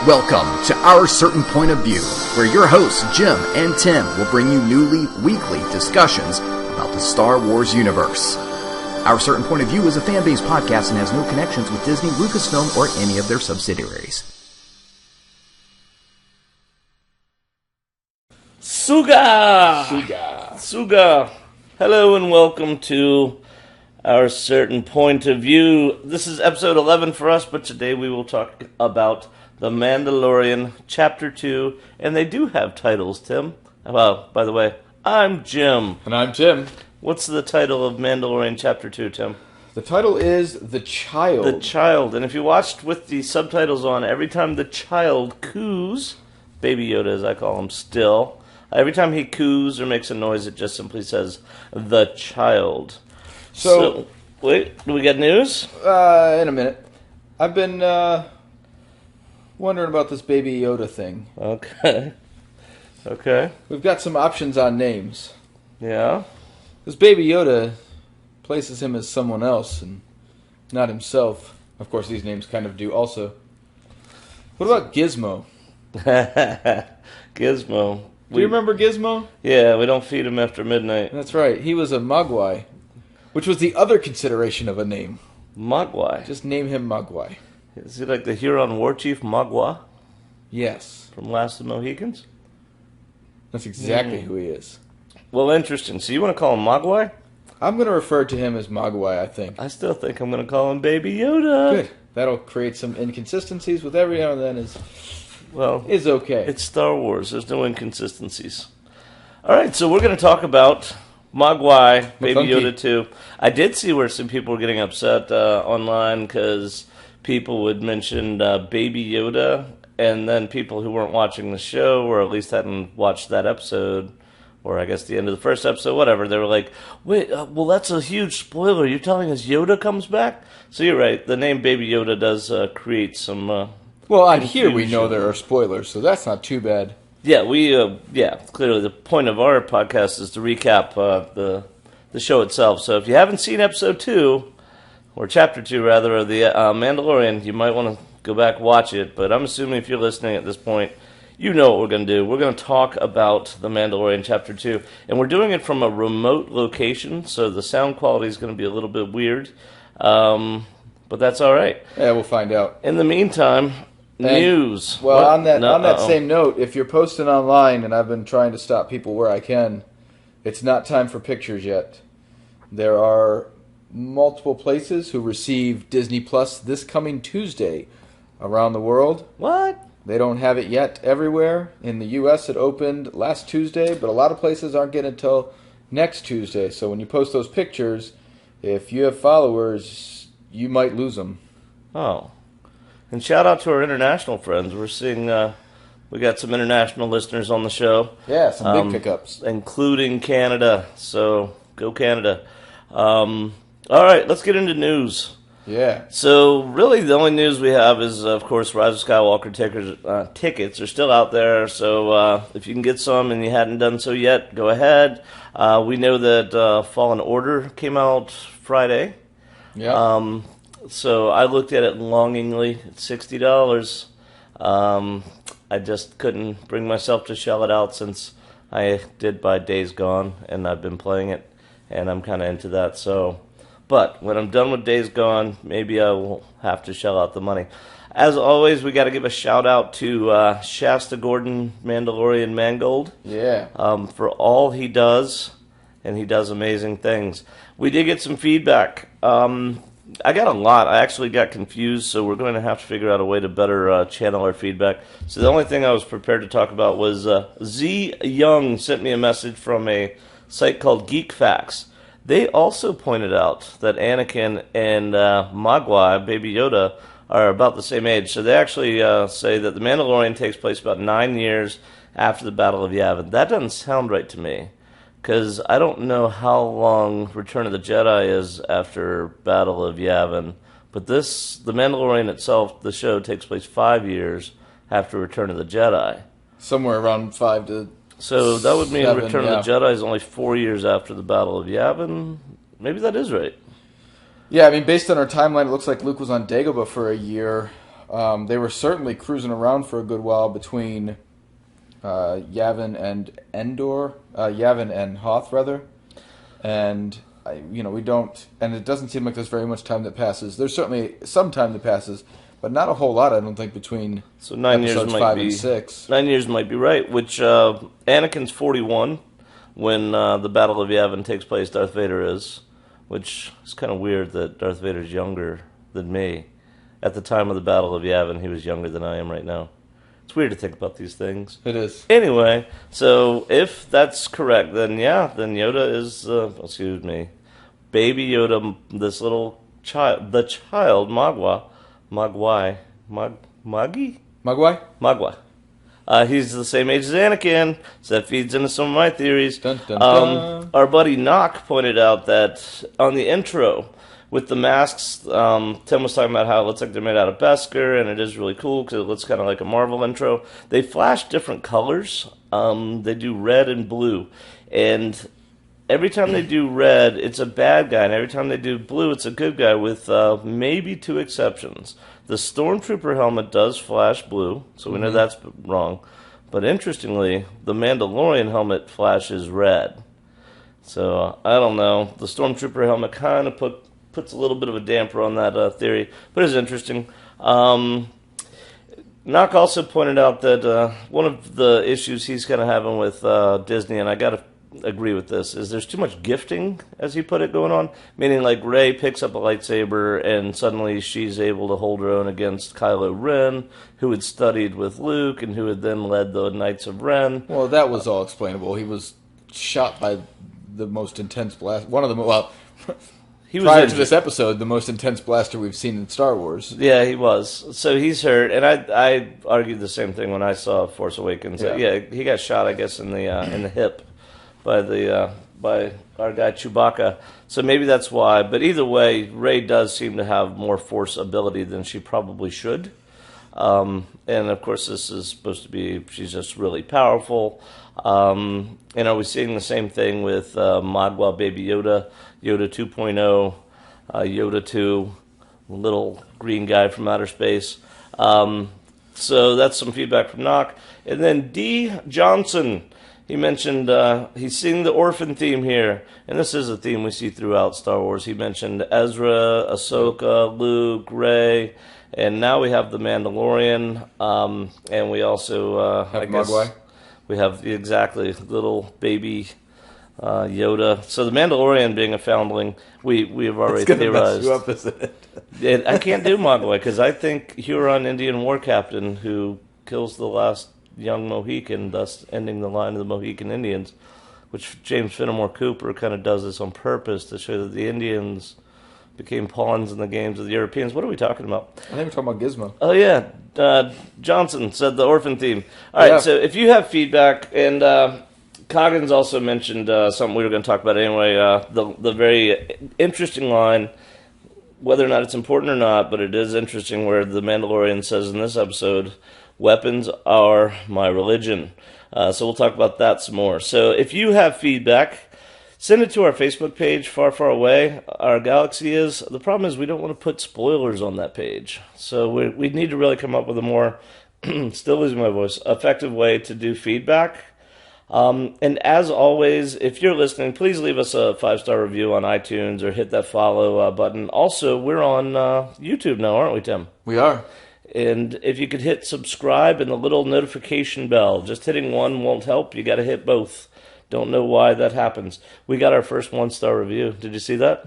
Welcome to Our Certain Point of View, where your hosts Jim and Tim will bring you weekly discussions about the Star Wars universe. Our Certain Point of View is a fan-based podcast and has no connections with Disney, Lucasfilm, or any of their subsidiaries. Suga! Hello and welcome to Our Certain Point of View. This is episode 11 for us, but today we will talk about The Mandalorian, Chapter 2, and they do have titles, Tim. Well, by the way, I'm Jim. And I'm Tim. What's the title of Mandalorian Chapter 2, Tim? The title is The Child. The Child. And if you watched with the subtitles on, every time the child coos, Baby Yoda as I call him still, every time he coos or makes a noise, it just simply says, The Child. So wait, do we get news? In a minute. I've been wondering about this Baby Yoda thing. Okay. We've got some options on names. Yeah? This Baby Yoda places him as someone else and not himself. Of course, these names kind of do also. What about Gizmo? Gizmo. Do you remember Gizmo? Yeah, we don't feed him after midnight. That's right. He was a Mogwai, which was the other consideration of a name. Mogwai? Just name him Mogwai. Is he like the Huron war chief Mogwai? Yes. From Last of the Mohicans? That's exactly who he is. Well, interesting. So you want to call him Mogwai? I'm going to refer to him as Mogwai, I think. I still think I'm going to call him Baby Yoda. Good. That'll create some inconsistencies with every now and then is okay. It's Star Wars. There's no inconsistencies. All right, so we're going to talk about Mogwai, Baby Yoda 2. I did see where some people were getting upset online because people would mention Baby Yoda, and then people who weren't watching the show, or at least hadn't watched that episode, or I guess the end of the first episode, whatever, they were like, wait, well, that's a huge spoiler. You're telling us Yoda comes back? So you're right. The name Baby Yoda does create some well, on here we know there are spoilers, so that's not too bad. Yeah, clearly the point of our podcast is to recap the show itself. So if you haven't seen episode 2, or chapter 2 rather, of the Mandalorian, you might want to go back and watch it. But I'm assuming if you're listening at this point, you know what we're going to do. We're going to talk about The Mandalorian Chapter 2. And we're doing it from a remote location, so the sound quality is going to be a little bit weird. But that's all right. Yeah, we'll find out. In the meantime, news. Well, on that same note, if you're posting online, and I've been trying to stop people where I can, it's not time for pictures yet. There are multiple places who receive Disney Plus this coming Tuesday around the world. What? They don't have it yet everywhere. In the U.S., it opened last Tuesday, but a lot of places aren't getting it until next Tuesday. So when you post those pictures, if you have followers, you might lose them. Oh. And shout out to our international friends. We're seeing, we got some international listeners on the show. Yeah, some big pickups. Including Canada. So, go Canada. All right, let's get into news. Yeah. So, really, the only news we have is, of course, Rise of Skywalker tickets are still out there. So, if you can get some and you hadn't done so yet, go ahead. We know that Fallen Order came out Friday. Yeah. So, I looked at it longingly. It's $60. I just couldn't bring myself to shell it out since I did buy Days Gone, and I've been playing it, and I'm kind of into that, so... But when I'm done with Days Gone, maybe I will have to shell out the money. As always, we got to give a shout out to Shasta Gordon, Mandalorian Mangold. Yeah. For all he does, and he does amazing things. We did get some feedback. I got a lot. I actually got confused, so we're going to have to figure out a way to better channel our feedback. So the only thing I was prepared to talk about was Z Young sent me a message from a site called Geek Facts. They also pointed out that Anakin and Mogwai, Baby Yoda, are about the same age. So they actually say that The Mandalorian takes place about 9 years after the Battle of Yavin. That doesn't sound right to me, because I don't know how long Return of the Jedi is after Battle of Yavin. But The Mandalorian itself, the show, takes place 5 years after Return of the Jedi. Somewhere around 5 to So that would mean 7, Return of the Jedi is only 4 years after the Battle of Yavin. Maybe that is right. Yeah, I mean, based on our timeline, it looks like Luke was on Dagobah for a year They were certainly cruising around for a good while between Yavin and Endor, Yavin and Hoth, rather. And, we don't, and it doesn't seem like there's very much time that passes. There's certainly some time that passes, but not a whole lot, I don't think, between so 9 years episodes might 5 be, and 6. 9 years might be right, which Anakin's 41 when the Battle of Yavin takes place, Darth Vader is, which is kind of weird that Darth Vader's younger than me. At the time of the Battle of Yavin, he was younger than I am right now. It's weird to think about these things. It is. Anyway, so if that's correct, then Yoda is, Baby Yoda, this little child, Magui? Magui. He's the same age as Anakin, so that feeds into some of my theories. Dun, dun, dun. Our buddy Nock pointed out that on the intro, with the masks, Tim was talking about how it looks like they're made out of Beskar, and it is really cool because it looks kind of like a Marvel intro. They flash different colors. They do red and blue. And every time they do red, it's a bad guy, and every time they do blue, it's a good guy, with maybe 2 exceptions. The Stormtrooper helmet does flash blue, so we know that's wrong. But interestingly, the Mandalorian helmet flashes red. So, I don't know. The Stormtrooper helmet kind of puts a little bit of a damper on that theory, but it's interesting. Nock also pointed out that one of the issues he's kind of having with Disney, and I got to agree with this, is there's too much gifting, as he put it, going on. Meaning, like, Rey picks up a lightsaber, and suddenly she's able to hold her own against Kylo Ren, who had studied with Luke, and who had then led the Knights of Ren. Well, that was all explainable. He was shot by the most intense blast. One of them, well, he was prior to this episode, the most intense blaster we've seen in Star Wars. Yeah, he was. So he's hurt, and I argued the same thing when I saw Force Awakens. Yeah, he got shot, I guess, in the hip by our guy Chewbacca. So maybe that's why. But either way, Rey does seem to have more Force ability than she probably should. And of course, this is supposed to be, she's just really powerful. And are we seeing the same thing with Magua Baby Yoda, Yoda 2.0, Yoda 2, little green guy from outer space? So that's some feedback from Nock. And then D. Johnson, he mentioned he's seeing the orphan theme here. And this is a theme we see throughout Star Wars. He mentioned Ezra, Ahsoka, Luke, Rey, and now we have the Mandalorian. And we also, have Magui. We have exactly little baby Yoda. So the Mandalorian being a foundling, we have already theorized. Mess you up, isn't it? I can't do Magui because I think Huron Indian war captain who kills the last young Mohican, thus ending the line of the Mohican Indians, which James Fenimore Cooper kind of does this on purpose to show that the Indians became pawns in the games of the Europeans. What are we talking about? I think we're talking about Gizmo. Oh, yeah. Johnson said the orphan theme. All right, so if you have feedback, and Coggins also mentioned something we were going to talk about anyway, the very interesting line, whether or not it's important or not, but it is interesting, where the Mandalorian says in this episode, "Weapons are my religion." So we'll talk about that some more. So if you have feedback, send it to our Facebook page, Far, Far Away. Our galaxy is. The problem is we don't want to put spoilers on that page. So we need to really come up with a more, still losing my voice, effective way to do feedback. And as always, if you're listening, please leave us a 5-star review on iTunes or hit that follow button. Also, we're on YouTube now, aren't we, Tim? We are. And if you could hit subscribe and the little notification bell, just hitting one won't help. You got to hit both. Don't know why that happens. We got our first 1-star review. Did you see that?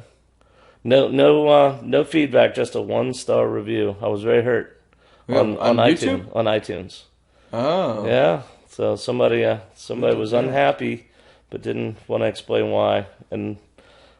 No feedback, just a 1-star review. I was very hurt on YouTube? iTunes. On iTunes. Oh, yeah. So somebody was unhappy, but didn't want to explain why, and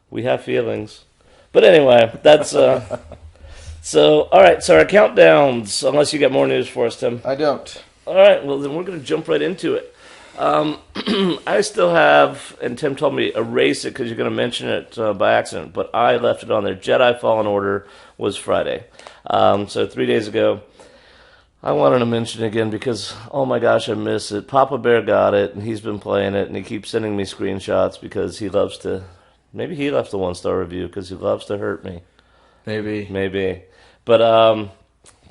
we have feelings. But anyway, that's so. All right, so our countdowns. Unless you got more news for us, Tim. I don't. All right, well then we're going to jump right into it. I still have, and Tim told me erase it because you're going to mention it by accident, but I left it on there. Jedi Fallen Order was Friday, so 3 days ago. I wanted to mention it again because, oh my gosh, I miss it. Papa Bear got it, and he's been playing it, and he keeps sending me screenshots because he loves to, maybe he left a 1-star review because he loves to hurt me. Maybe. But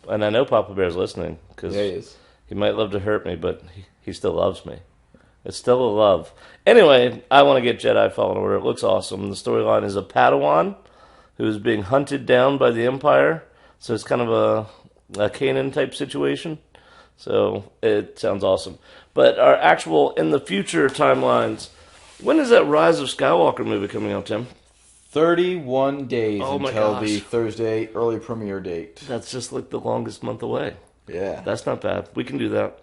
And I know Papa Bear's listening, because Yeah, he is. he might love to hurt me, but he still loves me. It's still a love. Anyway, I want to get Jedi Fallen Order. It looks awesome. The storyline is a Padawan who is being hunted down by the Empire. So it's kind of a Kanan type situation. So it sounds awesome. But our actual in the future timelines, when is that Rise of Skywalker movie coming out, Tim? 31 days until the gosh. Thursday early premiere date. That's just like the longest month away. Yeah. That's not bad. We can do that.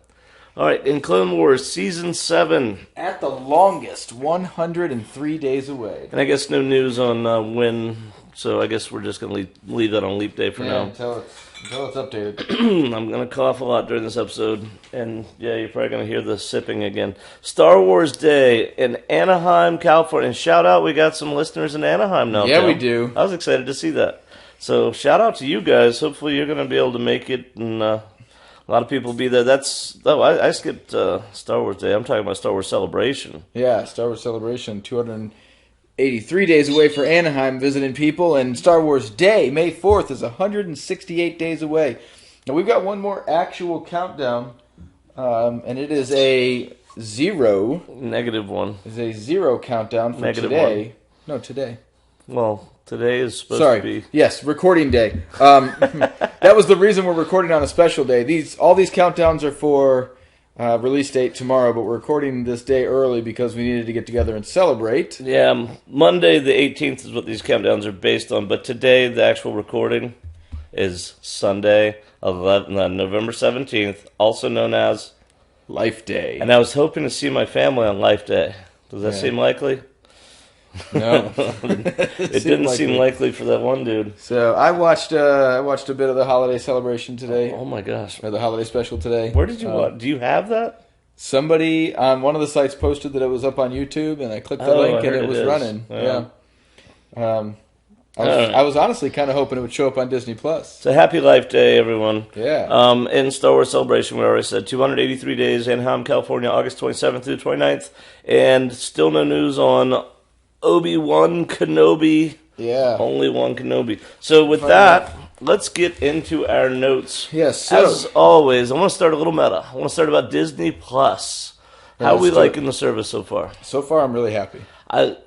All right, in Clone Wars Season 7. At the longest, 103 days away. And I guess no news on when, so I guess we're just going to leave that on Leap Day for now. Until it's updated. I'm going to cough a lot during this episode, and yeah, you're probably going to hear the sipping again. Star Wars Day in Anaheim, California. And shout out, we got some listeners in Anaheim now. Yeah, Tim. we do. I was excited to see that. So shout out to you guys. Hopefully you're going to be able to make it, and a lot of people will be there. I skipped Star Wars Day. I'm talking about Star Wars Celebration. Yeah, Star Wars Celebration, 283 days away for Anaheim visiting people, and Star Wars Day, May 4th, is 168 days away. Now, we've got one more actual countdown, and it is a zero. -1. It's a zero countdown for today. No, today. Well, today is supposed to be... Yes, recording day. That was the reason we're recording on a special day. All these countdowns are for release date tomorrow, but we're recording this day early because we needed to get together and celebrate. Yeah, Monday the 18th is what these countdowns are based on, but today the actual recording is Sunday, November 17th, also known as Life Day. And I was hoping to see my family on Life Day. Does that seem likely? No. It didn't seem likely for that one dude. So I watched a bit of the holiday celebration today. Oh my gosh. Or the holiday special today. Where did you watch? Do you have that? Somebody on one of the sites posted that it was up on YouTube, and I clicked the link and it was running. Yeah. I was honestly kind of hoping it would show up on Disney Plus. So happy Life Day, everyone. Yeah. In Star Wars Celebration, we already said 283 days, Anaheim, California, August 27th through 29th. And still no news on Obi-Wan Kenobi. Yeah. Only one Kenobi. So with that, let's get into our notes. Yes. So, as always, I want to start a little meta. I want to start about Disney Plus. How are we liking the service so far? So far, I'm really happy. I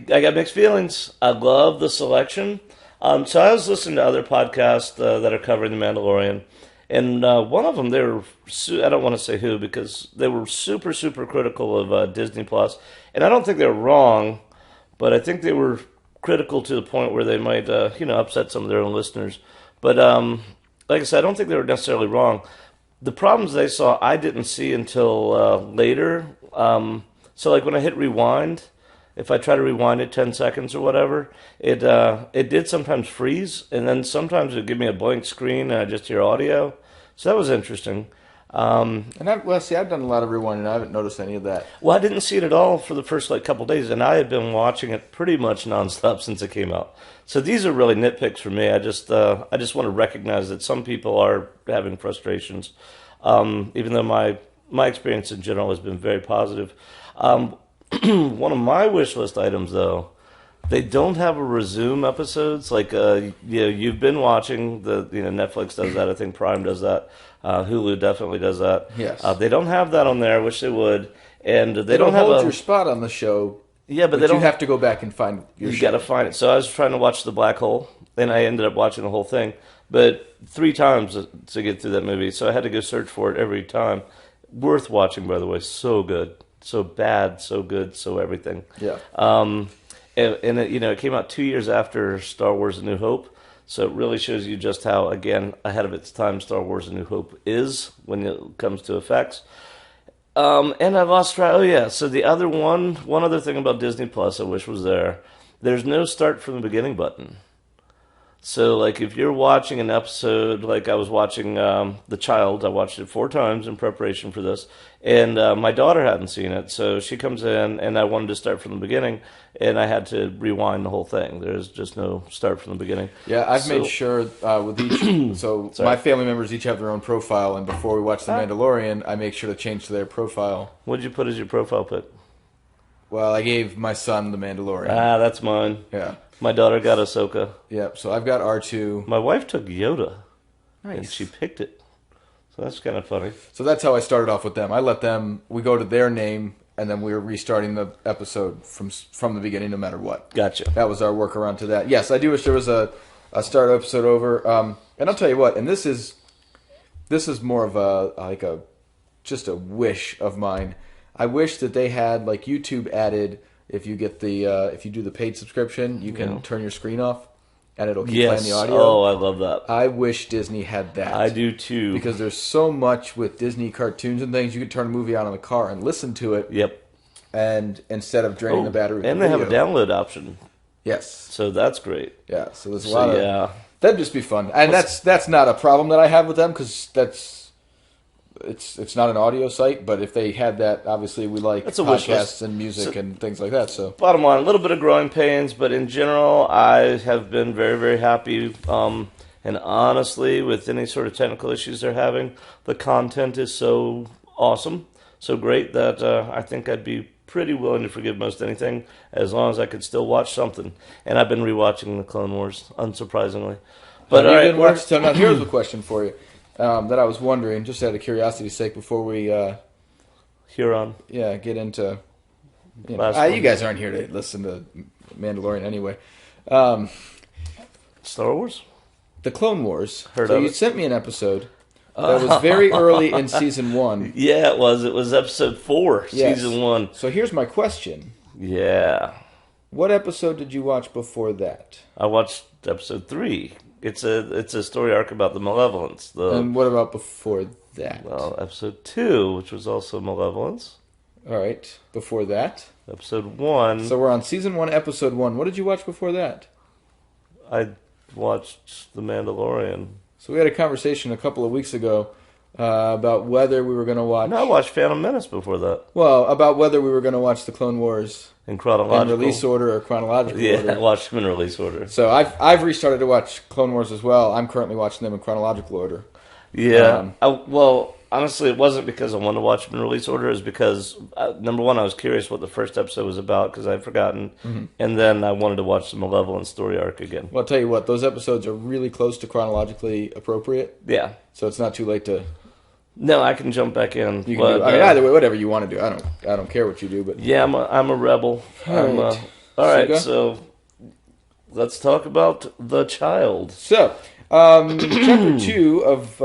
got mixed feelings. I love the selection. So I was listening to other podcasts that are covering The Mandalorian. And one of them, I don't want to say who, because they were super, super critical of Disney Plus. And I don't think they're wrong, but I think they were critical to the point where they might, upset some of their own listeners. But like I said, I don't think they were necessarily wrong. The problems they saw, I didn't see until later. So like when I hit rewind, if I try to rewind it 10 seconds or whatever, it did sometimes freeze, and then sometimes it would give me a blank screen and I just hear audio. So that was interesting. And I've done a lot of rewinding, and I haven't noticed any of that. Well, I didn't see it at all for the first couple days, and I had been watching it pretty much nonstop since it came out. So these are really nitpicks for me. I just want to recognize that some people are having frustrations, even though my experience in general has been very positive. One of my wish list items, though, they don't have a resume episodes. Like you've been watching Netflix does that. I think Prime does that. Hulu definitely does that. Yes. They don't have that on there. I wish they would. And they don't hold have your spot on the show. Yeah, but they don't. You have to go back and find your show. You got to find it. So I was trying to watch The Black Hole, and I ended up watching the whole thing, but 3 times to get through that movie. So I had to go search for it every time. Worth watching, by the way. So good, so bad, so good, so everything. Yeah. And it came out 2 years after Star Wars: A New Hope. So it really shows you just how, again, ahead of its time Star Wars: A New Hope is when it comes to effects. And I lost track. Oh, yeah. So the other one other thing about Disney Plus I wish was there. There's no start from the beginning button. So, like, if you're watching an episode, like I was watching The Child, I watched it 4 times in preparation for this, and my daughter hadn't seen it, so she comes in, and I wanted to start from the beginning, and I had to rewind the whole thing. There's just no start from the beginning. Yeah, I've made sure with each, so my family members each have their own profile, and before we watch The Mandalorian, I make sure to change to their profile. What did you put as your profile pic? Well, I gave my son The Mandalorian. Ah, that's mine. Yeah. My daughter got Ahsoka. Yep, so I've got R2. My wife took Yoda. Nice. And she picked it. So that's kind of funny. So that's how I started off with them. I let them, we go to their name, and then we were restarting the episode from the beginning no matter what. Gotcha. That was our workaround to that. Yes, I do wish there was a start episode over. And I'll tell you what, and this is more of just a wish of mine. I wish that they had, like YouTube added, if you get if you do the paid subscription, you can turn your screen off and it'll keep playing the audio. Oh, I love that. I wish Disney had that. I do too. Because there's so much with Disney cartoons and things, you can turn a movie on in the car and listen to it. Yep. And instead of draining the battery with and the they video. have a download option. Yes. So that's great. Yeah, so there's a lot of... Yeah. That'd just be fun. And that's not a problem that I have with them, because it's not an audio site, but if they had that, obviously we like podcasts and music and things like that. So bottom line, a little bit of growing pains, but in general, I have been very, very happy. And honestly, with any sort of technical issues they're having, the content is so awesome, so great, that I think I'd be pretty willing to forgive most anything, as long as I could still watch something. And I've been rewatching the Clone Wars, unsurprisingly. But so now here's a question for you that I was wondering, just out of curiosity's sake, before we Huron, get into you guys aren't here to listen to Mandalorian anyway. Star Wars, the Clone Wars. Heard so of you it. Sent me an episode that was very early in season 1. Yeah, it was. It was episode 4, yes. season 1. So here's my question. Yeah. What episode did you watch before that? I watched episode 3. It's a story arc about the Malevolence. And what about before that? Well, episode 2, which was also Malevolence. All right. Before that? Episode 1. So we're on season 1, episode 1. What did you watch before that? I watched The Mandalorian. So we had a conversation a couple of weeks ago about whether we were going to watch... No, I watched Phantom Menace before that. Well, about whether we were going to watch the Clone Wars in chronological... in release order or chronological order. Yeah, I watched them in release order. So I've restarted to watch Clone Wars as well. I'm currently watching them in chronological order. Yeah. Well, honestly, it wasn't because I wanted to watch them in release order. It was because, number one, I was curious what the first episode was about, because I'd forgotten. Mm-hmm. And then I wanted to watch the Malevolent story arc again. Well, I'll tell you what, those episodes are really close to chronologically appropriate. Yeah. So it's not too late to... No, I can jump back in. You can either way, whatever you want to do. I don't care what you do, but yeah, I'm a rebel. All right. So let's talk about The Child. So, chapter 2 of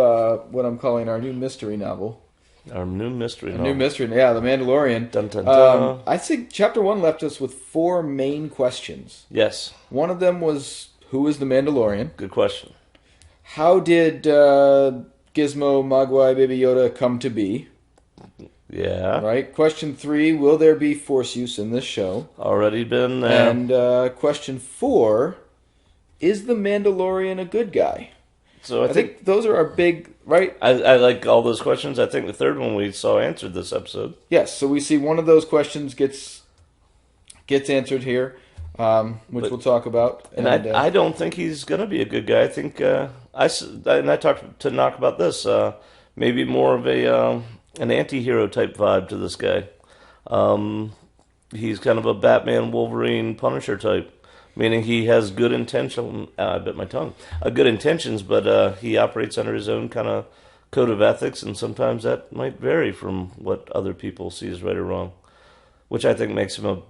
what I'm calling our new mystery novel. Our new mystery novel. New mystery, yeah, The Mandalorian. Dun, dun, dun. I think chapter 1 left us with 4 main questions. Yes. One of them was, who is the Mandalorian? Good question. How did Gizmo, Mogwai, Baby Yoda come to be? Yeah. Right. Question 3, will there be Force use in this show? Already been there. And question 4, is the Mandalorian a good guy? So I think those are our big, right? I like all those questions. I think the third one we saw answered this episode. Yes, so we see one of those questions gets answered here, which we'll talk about. And I don't think he's going to be a good guy. I think I talked to Knock about this. Maybe more of an anti-hero type vibe to this guy. He's kind of a Batman, Wolverine, Punisher type. Meaning he has good intention. I bit my tongue. Good intentions, but he operates under his own kind of code of ethics, and sometimes that might vary from what other people see as right or wrong, which I think makes him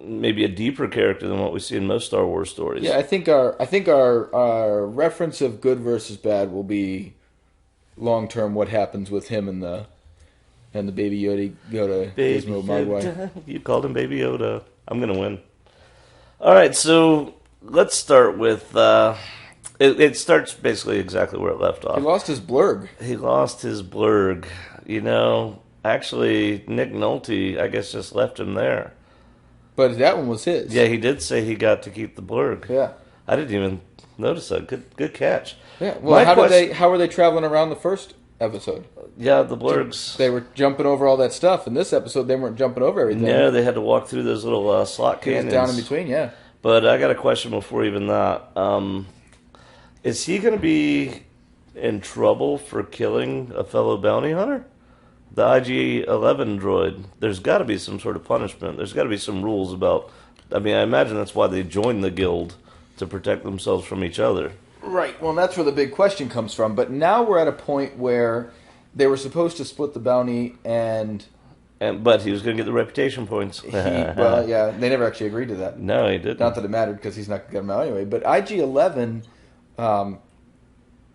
maybe a deeper character than what we see in most Star Wars stories. Yeah, I think our reference of good versus bad will be long term. What happens with him and the Baby Yoda Gizmo Mogwai. You called him Baby Yoda. I'm gonna win. All right, so let's start with... It starts basically exactly where it left off. He lost his blurg. You know, actually, Nick Nolte, I guess, just left him there. But that one was his. Yeah, he did say he got to keep the blurg. Yeah. I didn't even notice that. Good catch. Yeah. Well, how were they traveling around the first episode? Yeah, the blurgs. They were jumping over all that stuff. In this episode, they weren't jumping over everything. No, they had to walk through those little slot canyons. Down in between, yeah. But I got a question before even that. Is he going to be in trouble for killing a fellow bounty hunter? The IG-11 droid. There's got to be some sort of punishment. There's got to be some rules about... I mean, I imagine that's why they joined the guild, to protect themselves from each other. Right. Well, that's where the big question comes from. But now we're at a point where they were supposed to split the bounty, but he was going to get the reputation points. Well, yeah, they never actually agreed to that. No, he didn't. Not that it mattered because he's not going to get them out anyway. But IG-11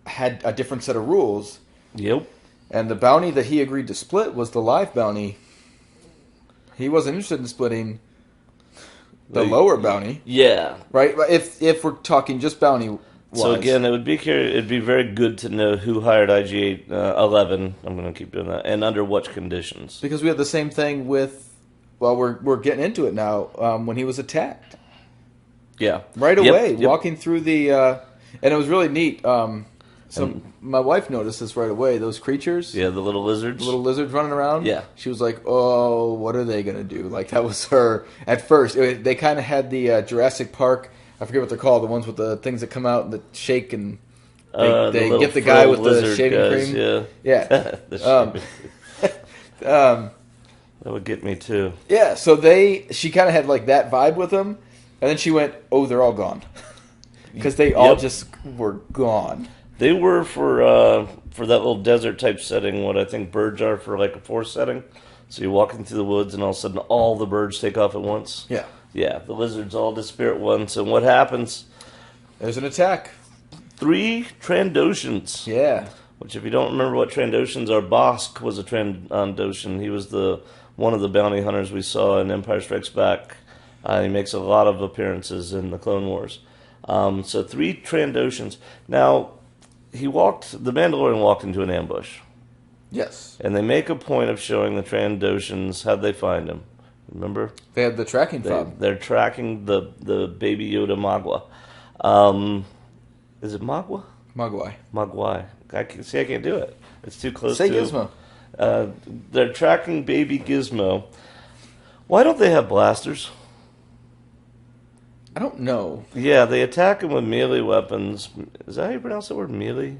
had a different set of rules. Yep. And the bounty that he agreed to split was the live bounty. He wasn't interested in splitting the lower bounty. Yeah. Right? If we're talking just bounty. So again, it'd be very good to know who hired IG-11. I'm going to keep doing that, and under what conditions. Because we had the same thing with. Well, we're getting into it now. When he was attacked. Yeah. Right away, walking through the, and it was really neat. My wife noticed this right away. Those creatures. Yeah, the little lizards. The little lizards running around. Yeah. She was like, "Oh, what are they gonna do?" Like that was her at first. They kind of had the Jurassic Park. I forget what they're called. The ones with the things that come out and that shake and they get the guy with the shaving cream. Yeah. Yeah. That would get me too. Yeah. So she kind of had like that vibe with them, and then she went, "Oh, they're all gone," because they all just were gone. They were for that little desert type setting, what I think birds are for like a forest setting. So you're walking through the woods, and all of a sudden, all the birds take off at once. Yeah. Yeah, the lizards all disappear at once, and what happens? There's an attack. 3 Trandoshans. Yeah. Which, if you don't remember what Trandoshans are, Bosk was a Trandoshan. He was one of the bounty hunters we saw in Empire Strikes Back. He makes a lot of appearances in the Clone Wars. So 3 Trandoshans. Now, the Mandalorian walked into an ambush. Yes. And they make a point of showing the Trandoshans how'd they find him. Remember? They had the tracking fob. They're tracking the baby Yoda Magua. Is it Magua? Mogwai. Mogwai. I can't do it. It's too close to... Say Gizmo. They're tracking baby Gizmo. Why don't they have blasters? I don't know. Yeah, they attack him with melee weapons. Is that how you pronounce the word melee?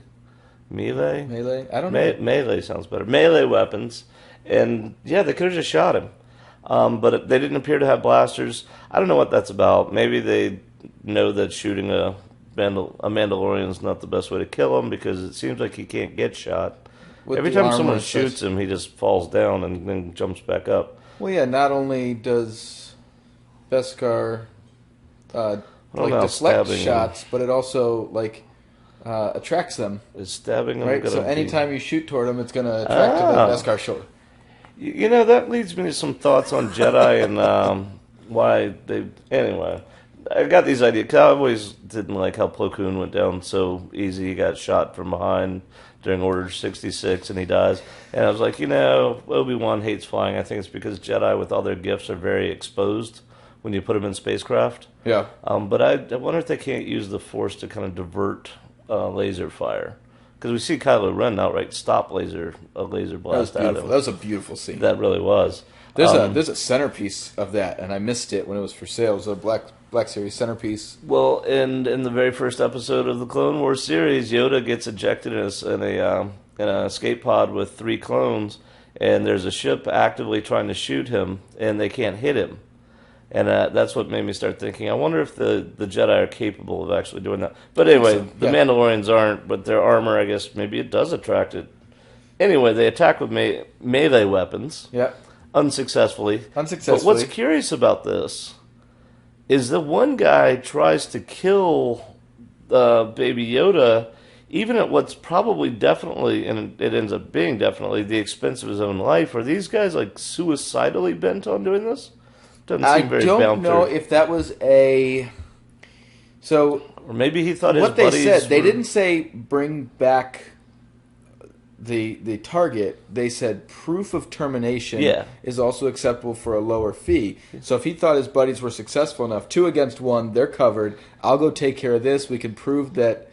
Melee? Melee? I don't know. Melee sounds better. Melee weapons. And, yeah, they could have just shot him. But they didn't appear to have blasters. I don't know what that's about. Maybe they know that shooting a Mandalorian is not the best way to kill him because it seems like he can't get shot. Every time someone shoots him, he just falls down and then jumps back up. Well, yeah, not only does Beskar deflect shots, but it also attracts them. Is stabbing them right? So anytime you shoot toward him, it's going to attract to the Beskar shoulder. You know, that leads me to some thoughts on Jedi and why they... Anyway, I got these ideas. Cause I always didn't like how Plo Koon went down so easy. He got shot from behind during Order 66 and he dies. And I was like, Obi-Wan hates flying. I think it's because Jedi with all their gifts are very exposed when you put them in spacecraft. Yeah. But I wonder if they can't use the Force to kind of divert laser fire. Because we see Kylo Ren outright stop a laser blast at him. That was a beautiful scene. That really was. There's a centerpiece of that, and I missed it when it was for sale. It was a Black Series centerpiece. Well, and in the very first episode of the Clone Wars series, Yoda gets ejected in an escape pod with 3 clones, and there's a ship actively trying to shoot him, and they can't hit him. And that's what made me start thinking, I wonder if the Jedi are capable of actually doing that. But anyway, the Mandalorians aren't, but their armor, I guess, maybe it does attract it. Anyway, they attack with melee weapons. Yeah. Unsuccessfully. But what's curious about this is that one guy tries to kill Baby Yoda, even at what's probably definitely, and it ends up being definitely, the expense of his own life. Are these guys suicidally bent on doing this? I don't know if that was or maybe he thought his what buddies they said. They didn't say bring back the target. They said proof of termination is also acceptable for a lower fee. So if he thought his buddies were successful enough, 2 against 1, they're covered. I'll go take care of this. We can prove that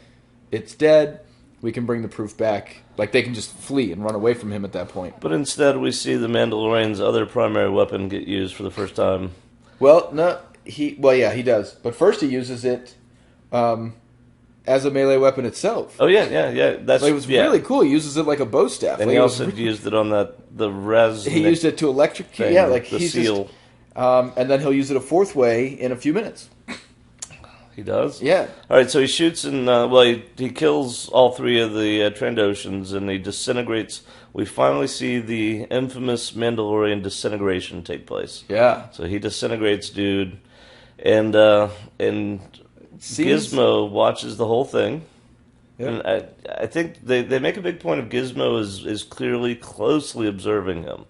it's dead. We can bring the proof back. They can just flee and run away from him at that point. But instead, we see the Mandalorian's other primary weapon get used for the first time. Well, no, he does. But first, he uses it as a melee weapon itself. Oh yeah. That's it was really cool. He uses it like a bow staff. And he also used it on the res. He used it to electrocute. Yeah, the seal. And then he'll use it a 4th way in a few minutes. He does? Yeah. All right, so he shoots and, he kills all three of the Trandoshans, and he disintegrates. We finally see the infamous Mandalorian disintegration take place. Yeah. So he disintegrates dude, and Gizmo watches the whole thing. Yep. And I think they make a big point of Gizmo is clearly closely observing him.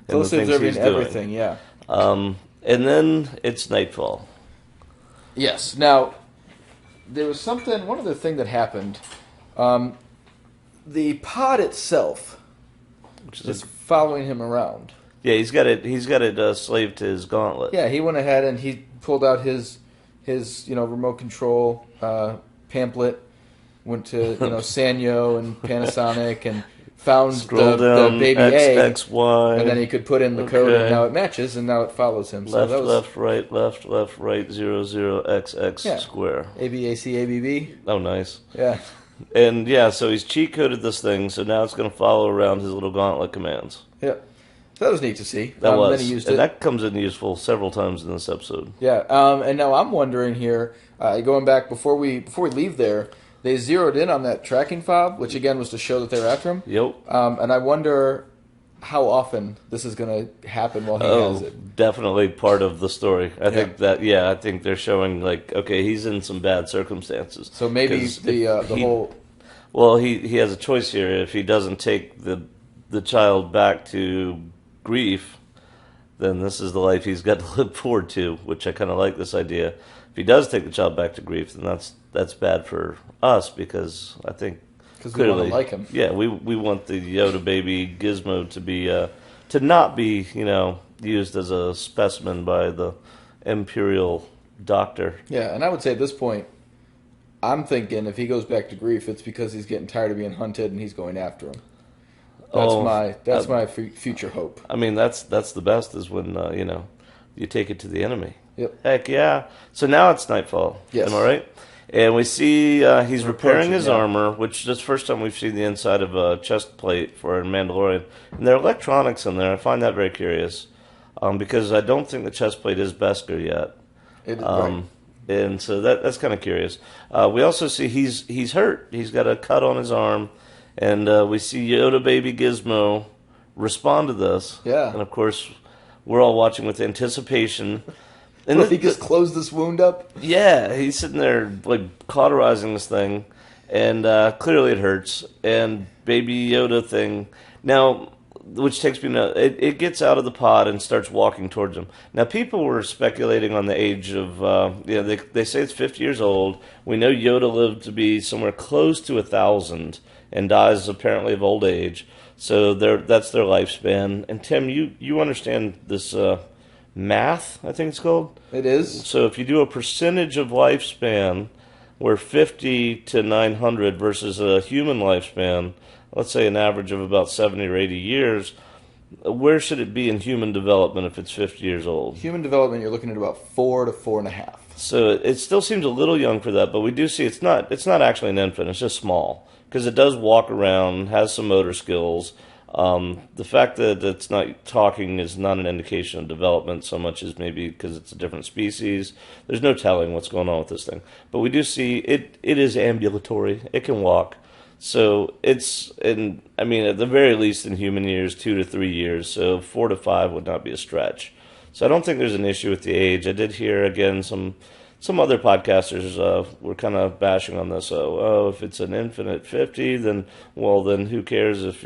Closely observing everything, yeah. And then it's nightfall. Yes. Now, there was one other thing that happened. The pod itself is following him around. Yeah, he's got it slaved to his gauntlet. Yeah, he went ahead and he pulled out his remote control pamphlet, went to Sanyo and Panasonic and found the baby X, A, Y, and then he could put in the code, and now it matches, and now it follows him. Left, left, right, 0, 0, X, square. ABAC, ABB. Oh, nice. Yeah. And so he's cheat coded this thing, so now it's going to follow around his little gauntlet commands. Yeah. So that was neat to see. That was. Then he used it. That comes in useful several times in this episode. Yeah. And now I'm wondering here, going back before we leave there. They zeroed in on that tracking fob, which again was to show that they were after him. Yep. And I wonder how often this is going to happen while he has it. Definitely part of the story. I think they're showing okay, he's in some bad circumstances. So maybe the whole. Well, he has a choice here. If he doesn't take the child back to grief, then this is the life he's got to look forward to. Which I kind of like this idea. If he does take the child back to grief, then that's bad for us because I think clearly we want to like him. Yeah, we want the Yoda baby Gizmo to be to not be used as a specimen by the Imperial doctor. Yeah, and I would say at this point, I'm thinking if he goes back to grief, it's because he's getting tired of being hunted and he's going after him. That's my future hope. I mean, that's the best is when you take it to the enemy. Yep. Heck yeah. So now it's nightfall. Yes. Am I right? And we see he's repairing his armor, which is the first time we've seen the inside of a chest plate for a Mandalorian. And there are electronics in there. I find that very curious because I don't think the chest plate is Beskar yet. Right. And so that's kind of curious. We also see he's hurt. He's got a cut on his arm. And we see Yoda baby Gizmo respond to this. Yeah. And, of course, we're all watching with anticipation. And he just closed this wound up? Yeah, he's sitting there cauterizing this thing, and clearly it hurts. And Baby Yoda thing now, which takes me to it gets out of the pod and starts walking towards him. Now, people were speculating on the age of they say it's 50 years old. We know Yoda lived to be somewhere close to 1,000 and dies apparently of old age. So that's their lifespan. And Tim, you understand this. Math, I think it's called. It is. So if you do a percentage of lifespan, where 50 to 900 versus a human lifespan, let's say an average of about 70 or 80 years, where should it be in human development if it's 50 years old? Human development, you're looking at about 4 to 4.5. So it still seems a little young for that, but we do see it's not actually an infant. It's just small because it does walk around, has some motor skills. The fact that it's not talking is not an indication of development so much as maybe because it's a different species. There's no telling what's going on with this thing. But we do see it is ambulatory. It can walk. So at the very least in human years, 2 to 3 years. So 4 to 5 would not be a stretch. So I don't think there's an issue with the age. I did hear, again, some other podcasters were kind of bashing on this. If it's an infant at 50, then who cares if,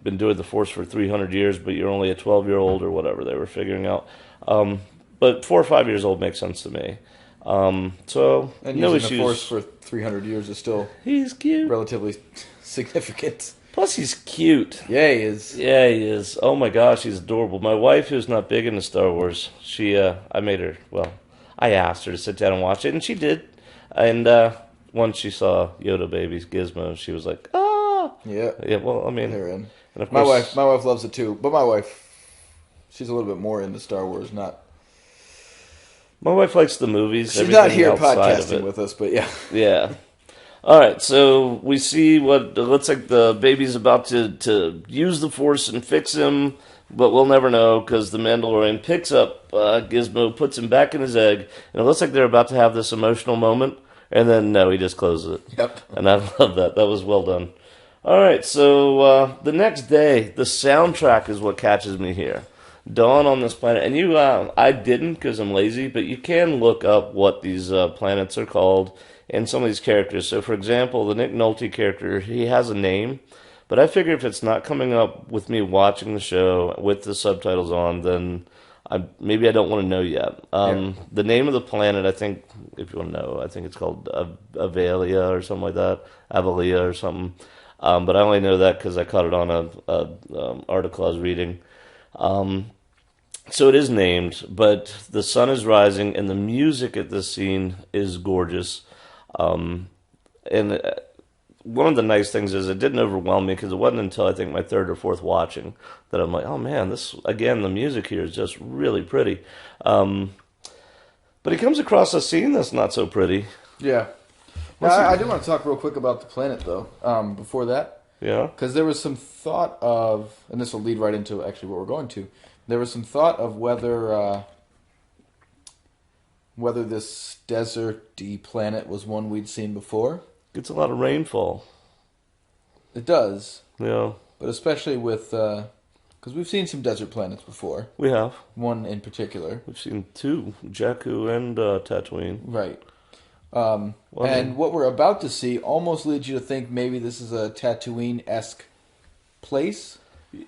been doing the Force for 300 years, but you're only a 12-year-old or whatever they were figuring out. But 4 or 5 years old makes sense to me. So and no using issues. The Force for 300 years is still he's cute, relatively significant. Plus, he's cute. Yeah, he is. Yeah, he is. Oh my gosh, he's adorable. My wife, who's not big into Star Wars, I asked her to sit down and watch it, and she did. And once she saw Yoda baby's Gizmo, she was like, "Ah!" Yeah. Yeah. Well, I mean, they're in. And of course, my wife loves it too, but my wife, she's a little bit more into Star Wars. My wife likes the movies. She's not here podcasting with us, but yeah. Yeah. All right, so we see what looks like the baby's about to use the Force and fix him, But we'll never know because the Mandalorian picks up Gizmo, puts him back in his egg, and it looks like they're about to have this emotional moment, and then no, he just closes it. Yep. And I love that. That was well done. All right, so the next day, the soundtrack is what catches me here. Dawn on this planet, and I didn't because I'm lazy, but you can look up what these planets are called and some of these characters. So, for example, the Nick Nolte character, he has a name. But I figure if it's not coming up with me watching the show with the subtitles on, then maybe I don't want to know yet. The name of the planet, I think, if you want to know, I think it's called Avalia or something like that, Avalia or something. But I only know that because I caught it on a article I was reading. So it is named, but the sun is rising, and the music at this scene is gorgeous. And one of the nice things is it didn't overwhelm me because it wasn't until I think my third or fourth watching that I'm like, oh man, the music here is just really pretty. But he comes across a scene that's not so pretty. Yeah. Now, I do want to talk real quick about the planet, though, before that. Yeah. Because there was some thought of, and this will lead right into actually what we're going to, there was some thought of whether this deserty planet was one we'd seen before. Gets a lot of rainfall. It does. Yeah. But especially with, because we've seen some desert planets before. We have. One in particular. We've seen two, Jakku and Tatooine. Right. And what we're about to see almost leads you to think maybe this is a Tatooine-esque place.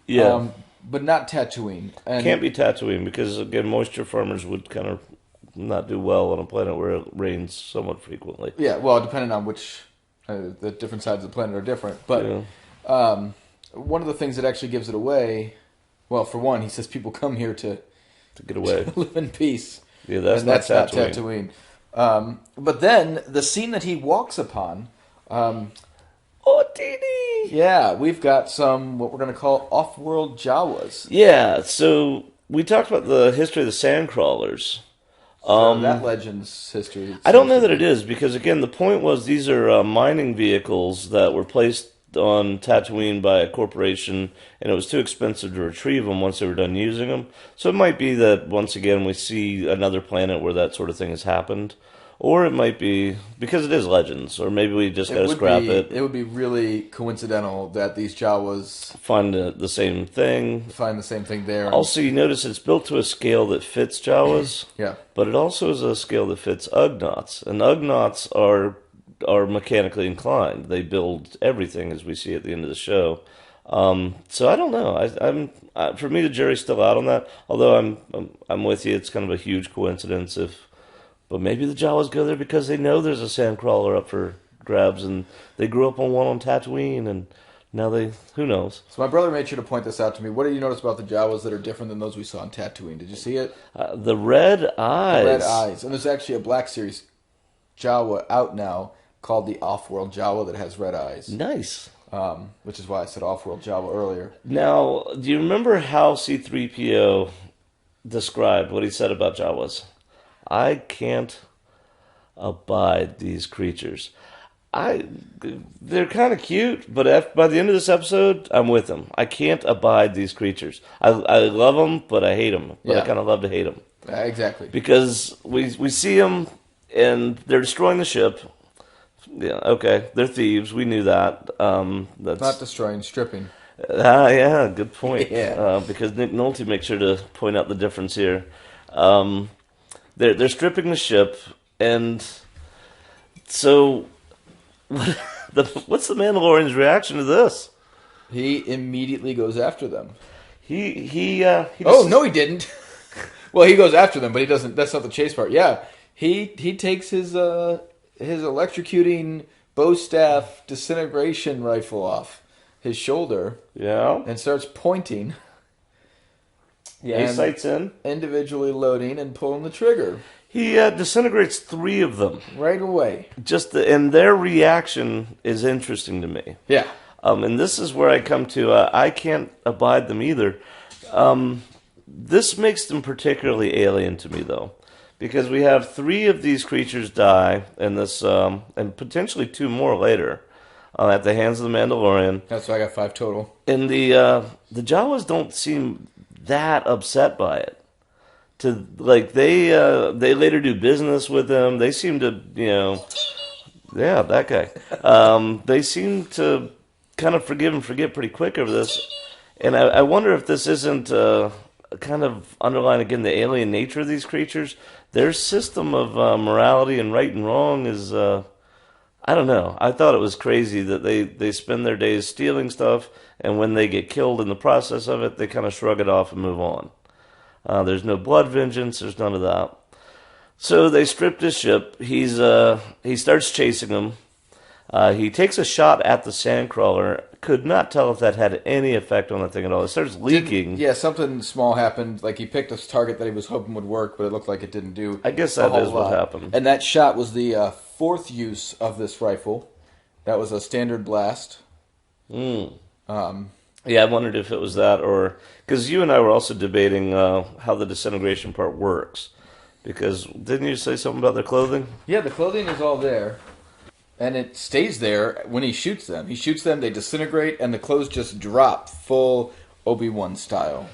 Yeah. But not Tatooine. And can't be Tatooine because, again, moisture farmers would kind of not do well on a planet where it rains somewhat frequently. Yeah, well, depending on which... the different sides of the planet are different. But one of the things that actually gives it away... Well, for one, he says people come here to get away. To live in peace. Yeah, that's not Tatooine. But then, the scene that he walks upon... Otini! Yeah, we've got some, what we're going to call off-world Jawas. Yeah, so we talked about the history of the Sandcrawlers. That legend's history. I don't know that it is, because again, the point was these are mining vehicles that were placed on Tatooine by a corporation, and it was too expensive to retrieve them once they were done using them. So it might be that, once again, we see another planet where that sort of thing has happened. Or it might be, because it is Legends, or maybe we just got to scrap it. It would be really coincidental that these Jawas... Find the same thing. Find the same thing there. Also, you notice it's built to a scale that fits Jawas. Yeah. But it also is a scale that fits Ugnaughts. And Ugnaughts are mechanically inclined. They build everything, as we see at the end of the show. So I don't know. For me, the jury's still out on that. Although I'm with you. It's kind of a huge coincidence But maybe the Jawas go there because they know there's a sandcrawler up for grabs, and they grew up on one on Tatooine, and now who knows? So my brother made sure to point this out to me. What did you notice about the Jawas that are different than those we saw on Tatooine? Did you see it? The red eyes. The red eyes. And there's actually a Black Series Jawa out now called the Off-World Jawa that has red eyes. Nice. Which is why I said Off-World Jawa earlier. Now, do you remember how C-3PO described what he said about Jawas? I can't abide these creatures. They're kind of cute, but by the end of this episode, I'm with them. I can't abide these creatures. I love them, but I hate them. But I kind of love to hate them. Exactly. Because we see them, and they're destroying the ship. Yeah, okay, they're thieves. We knew that. That's not destroying, stripping. Yeah, good point. Yeah. Because Nick Nolte makes sure to point out the difference here. They're stripping the ship, and so what's the Mandalorian's reaction to this? He immediately goes after them. He oh no, he didn't. Well, he goes after them, but he doesn't. That's not the chase part. Yeah, he takes his electrocuting bow staff disintegration rifle off his shoulder. Yeah, and starts pointing. Yeah, he sights in. Individually loading and pulling the trigger. He disintegrates 3 of them. Right away. And their reaction is interesting to me. Yeah. And this is where I come to, I can't abide them either. This makes them particularly alien to me, though. Because we have 3 of these creatures die in this, and potentially 2 more later, at the hands of the Mandalorian. That's why I got 5 total. And the Jawas don't seem that upset by it. To like they later do business with him. They seem to yeah, that guy. They seem to kind of forgive and forget pretty quick over this. And I wonder if this isn't kind of underlying again the alien nature of these creatures. Their system of morality and right and wrong is I don't know. I thought it was crazy that they spend their days stealing stuff, and when they get killed in the process of it, they kind of shrug it off and move on. There's no blood vengeance. There's none of that. So they stripped his ship. He starts chasing them. He takes a shot at the sandcrawler. Could not tell if that had any effect on the thing at all. It starts leaking. Something small happened. Like he picked a target that he was hoping would work, but it looked like it didn't do. I guess that is what happened. And that shot was the fourth use of this rifle. That was a standard blast. Yeah, I wondered if it was that, or because you and I were also debating how the disintegration part works. Because didn't you say something about their clothing? Yeah, the clothing is all there, and it stays there when he shoots them. He shoots them, they disintegrate, and the clothes just drop, full Obi-Wan style.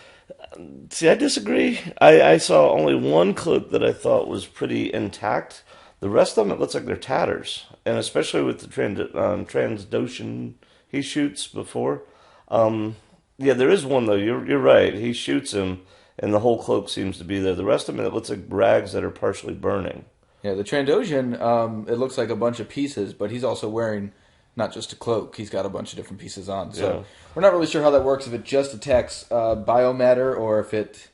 See, I disagree. I saw only one cloak that I thought was pretty intact. The rest of them, it looks like they're tatters, and especially with the Transdoshan he shoots before. Yeah, there is one though. You're right. He shoots him, and the whole cloak seems to be there. The rest of them, it looks like rags that are partially burning. Yeah, the Trandoshan, it looks like a bunch of pieces, but he's also wearing not just a cloak. He's got a bunch of different pieces on. So we're not really sure how that works. If it just attacks biomatter, or if it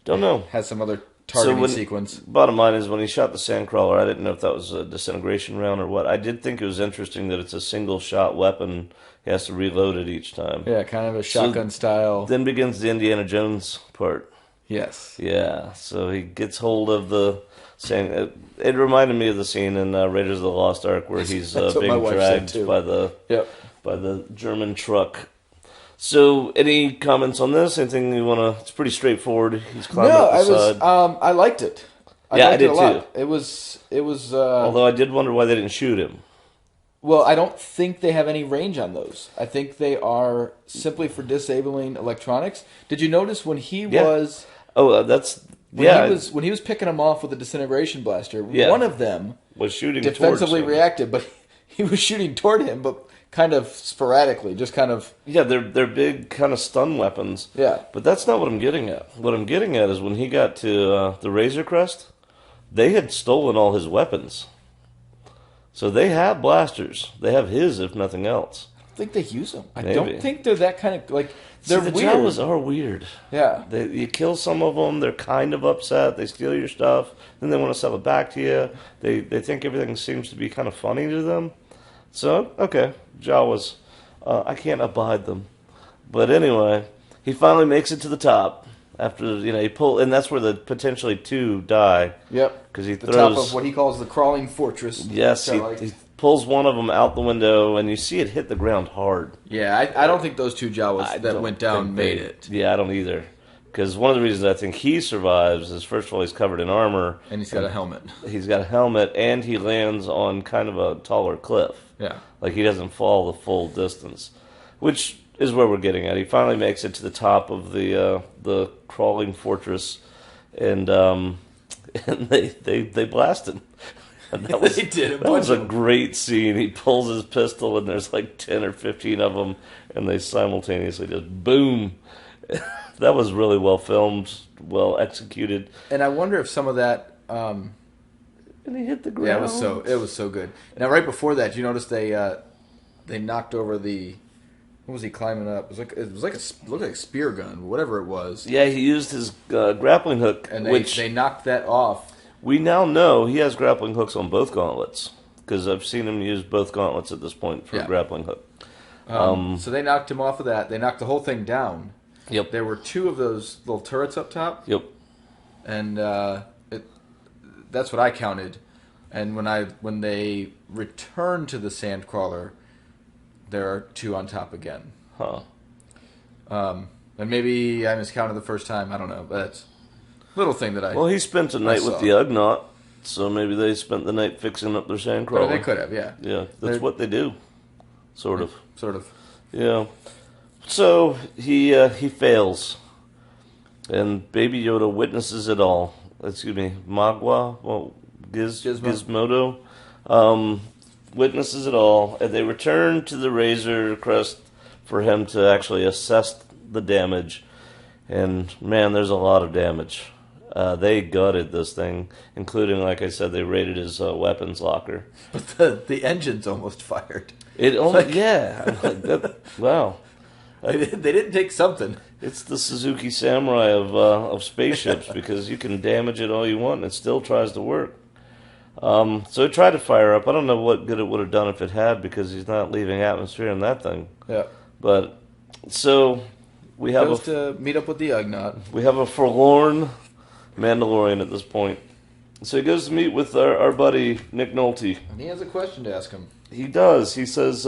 don't know has some other targeting sequence. Bottom line is, when he shot the sandcrawler, I didn't know if that was a disintegration round or what. I did think it was interesting that it's a single shot weapon. He has to reload it each time. Yeah, kind of a shotgun style. Then begins the Indiana Jones part. Yes. Yeah, so he gets hold of the sand. It reminded me of the scene in Raiders of the Lost Ark where he's being dragged by the German truck. So, any comments on this? Anything you want to? It's pretty straightforward. He's climbing up the side. I liked it. I did too. It was. Although I did wonder why they didn't shoot him. Well, I don't think they have any range on those. I think they are simply for disabling electronics. Did you notice when he was? Oh, that's when he was picking them off with a disintegration blaster. Yeah. One of them was shooting defensively reacted, but he was shooting toward him, but kind of sporadically, just kind of. Yeah, they're big kind of stun weapons. Yeah, but that's not what I'm getting at. What I'm getting at is when he got to the Razor Crest, they had stolen all his weapons. So they have blasters. They have his, if nothing else. I don't think they use them. I don't think they're that kind of like. They're the weird. Jawas are weird. Yeah, you kill some of them. They're kind of upset. They steal your stuff. Then they want to sell it back to you. They think everything seems to be kind of funny to them. So okay, Jawas. I can't abide them. But anyway, he finally makes it to the top. After he pull, and that's where the potentially two die. Yep, because he throws the top of what he calls the crawling fortress. Yes, he pulls one of them out the window, and you see it hit the ground hard. Yeah, I don't think those two Jawas that went down made it. Yeah, I don't either. Because one of the reasons I think he survives is, first of all, he's covered in armor, and he's got a helmet. He's got a helmet, and he lands on kind of a taller cliff. Yeah, like he doesn't fall the full distance, which is where we're getting at. He finally makes it to the top of the crawling fortress, and they blast him. And that was, that was a great scene. He pulls his pistol, and there's like 10 or 15 of them, and they simultaneously just boom. That was really well filmed, well executed. And I wonder if some of that. And he hit the ground. Yeah, it was so good. Now, right before that, you notice they knocked over the. What was he climbing up? It looked like a spear gun, whatever it was. Yeah, he used his grappling hook, and they knocked that off. We now know he has grappling hooks on both gauntlets because I've seen him use both gauntlets at this point for a grappling hook. So they knocked him off of that. They knocked the whole thing down. Yep. There were two of those little turrets up top. Yep. And that's what I counted. And when they returned to the Sandcrawler, there are two on top again. Huh. And maybe I miscounted the first time. I don't know. But that's a little thing that I Well, he spent a night with the Ugnaught, so maybe they spent the night fixing up their Sandcrawler. They could have, yeah. Yeah, that's what they do. Sort of. Sort of. Yeah. So he fails. And Baby Yoda witnesses it all. Excuse me, Magua, well, Gizmodo, witnesses it all, and they return to the Razor Crest for him to actually assess the damage. And man, there's a lot of damage. They gutted this thing, including, like I said, they raided his weapons locker. But the engine's almost fired. It only, yeah. Wow. They didn't take something. It's the Suzuki Samurai of spaceships, because you can damage it all you want and it still tries to work. So it tried to fire up. I don't know what good it would have done if it had, because he's not leaving atmosphere in that thing. Yeah. But so we have to meet up with the Ugnaught. We have a forlorn Mandalorian at this point. So he goes to meet with our buddy Nick Nolte. And he has a question to ask him. He does. He says,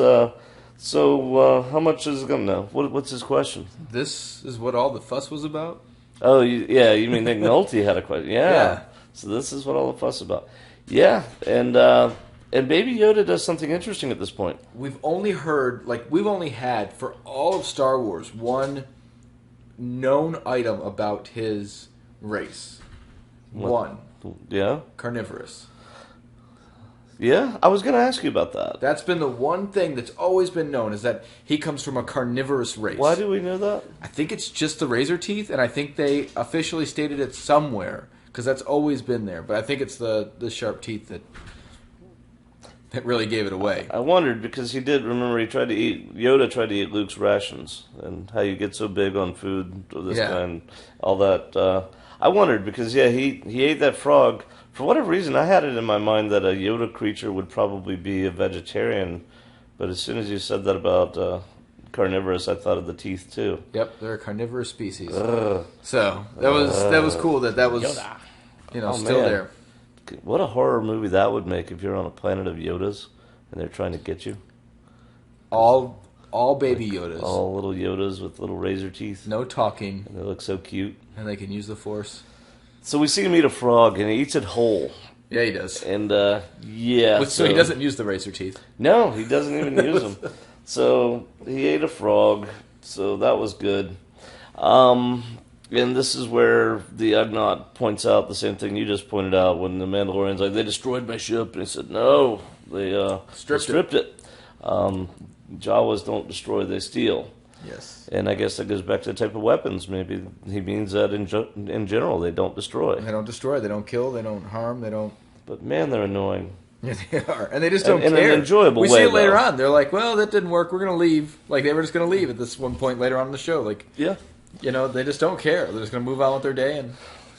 so how much is it going to know? What's his question? This is what all the fuss was about? Oh, yeah, you mean Nick Nolte had a question. Yeah. So this is what all the fuss about. Yeah, and Baby Yoda does something interesting at this point. We've only had, for all of Star Wars, one known item about his race. What? One. Yeah? Carnivorous. Yeah, I was going to ask you about that. That's been the one thing that's always been known, is that he comes from a carnivorous race. Why do we know that? I think it's just the razor teeth, and I think they officially stated it somewhere, because that's always been there. But I think it's the sharp teeth that really gave it away. I wondered, because Yoda tried to eat Luke's rations, and how you get so big on food of this kind, all that. I wondered, because, he ate that frog. For whatever reason, I had it in my mind that a Yoda creature would probably be a vegetarian, but as soon as you said that about carnivorous, I thought of the teeth too. Yep, they're a carnivorous species. So that was cool that was Yoda. Still there. What a horror movie that would make if you're on a planet of Yodas and they're trying to get you. All baby Yodas. All little Yodas with little razor teeth. No talking. And they look so cute. And they can use the Force. So we see him eat a frog, and he eats it whole. Yeah, he does. And, so he doesn't use the razor teeth. No, he doesn't even use them. So he ate a frog, so that was good. And this is where the Ugnaught points out the same thing you just pointed out, when the Mandalorian's like, they destroyed my ship. And he said, no, they stripped it. Jawas don't destroy, they steal. Yes. And I guess that goes back to the type of weapons. Maybe he means that in general, they don't destroy. They don't destroy, they don't kill, they don't harm, they don't... But man, they're annoying. Yeah, they are. And they just don't care. In an enjoyable way, We see it later on. They're like, well, that didn't work, we're going to leave. Like, they were just going to leave at this one point later on in the show. Like, yeah. They just don't care. They're just going to move on with their day. And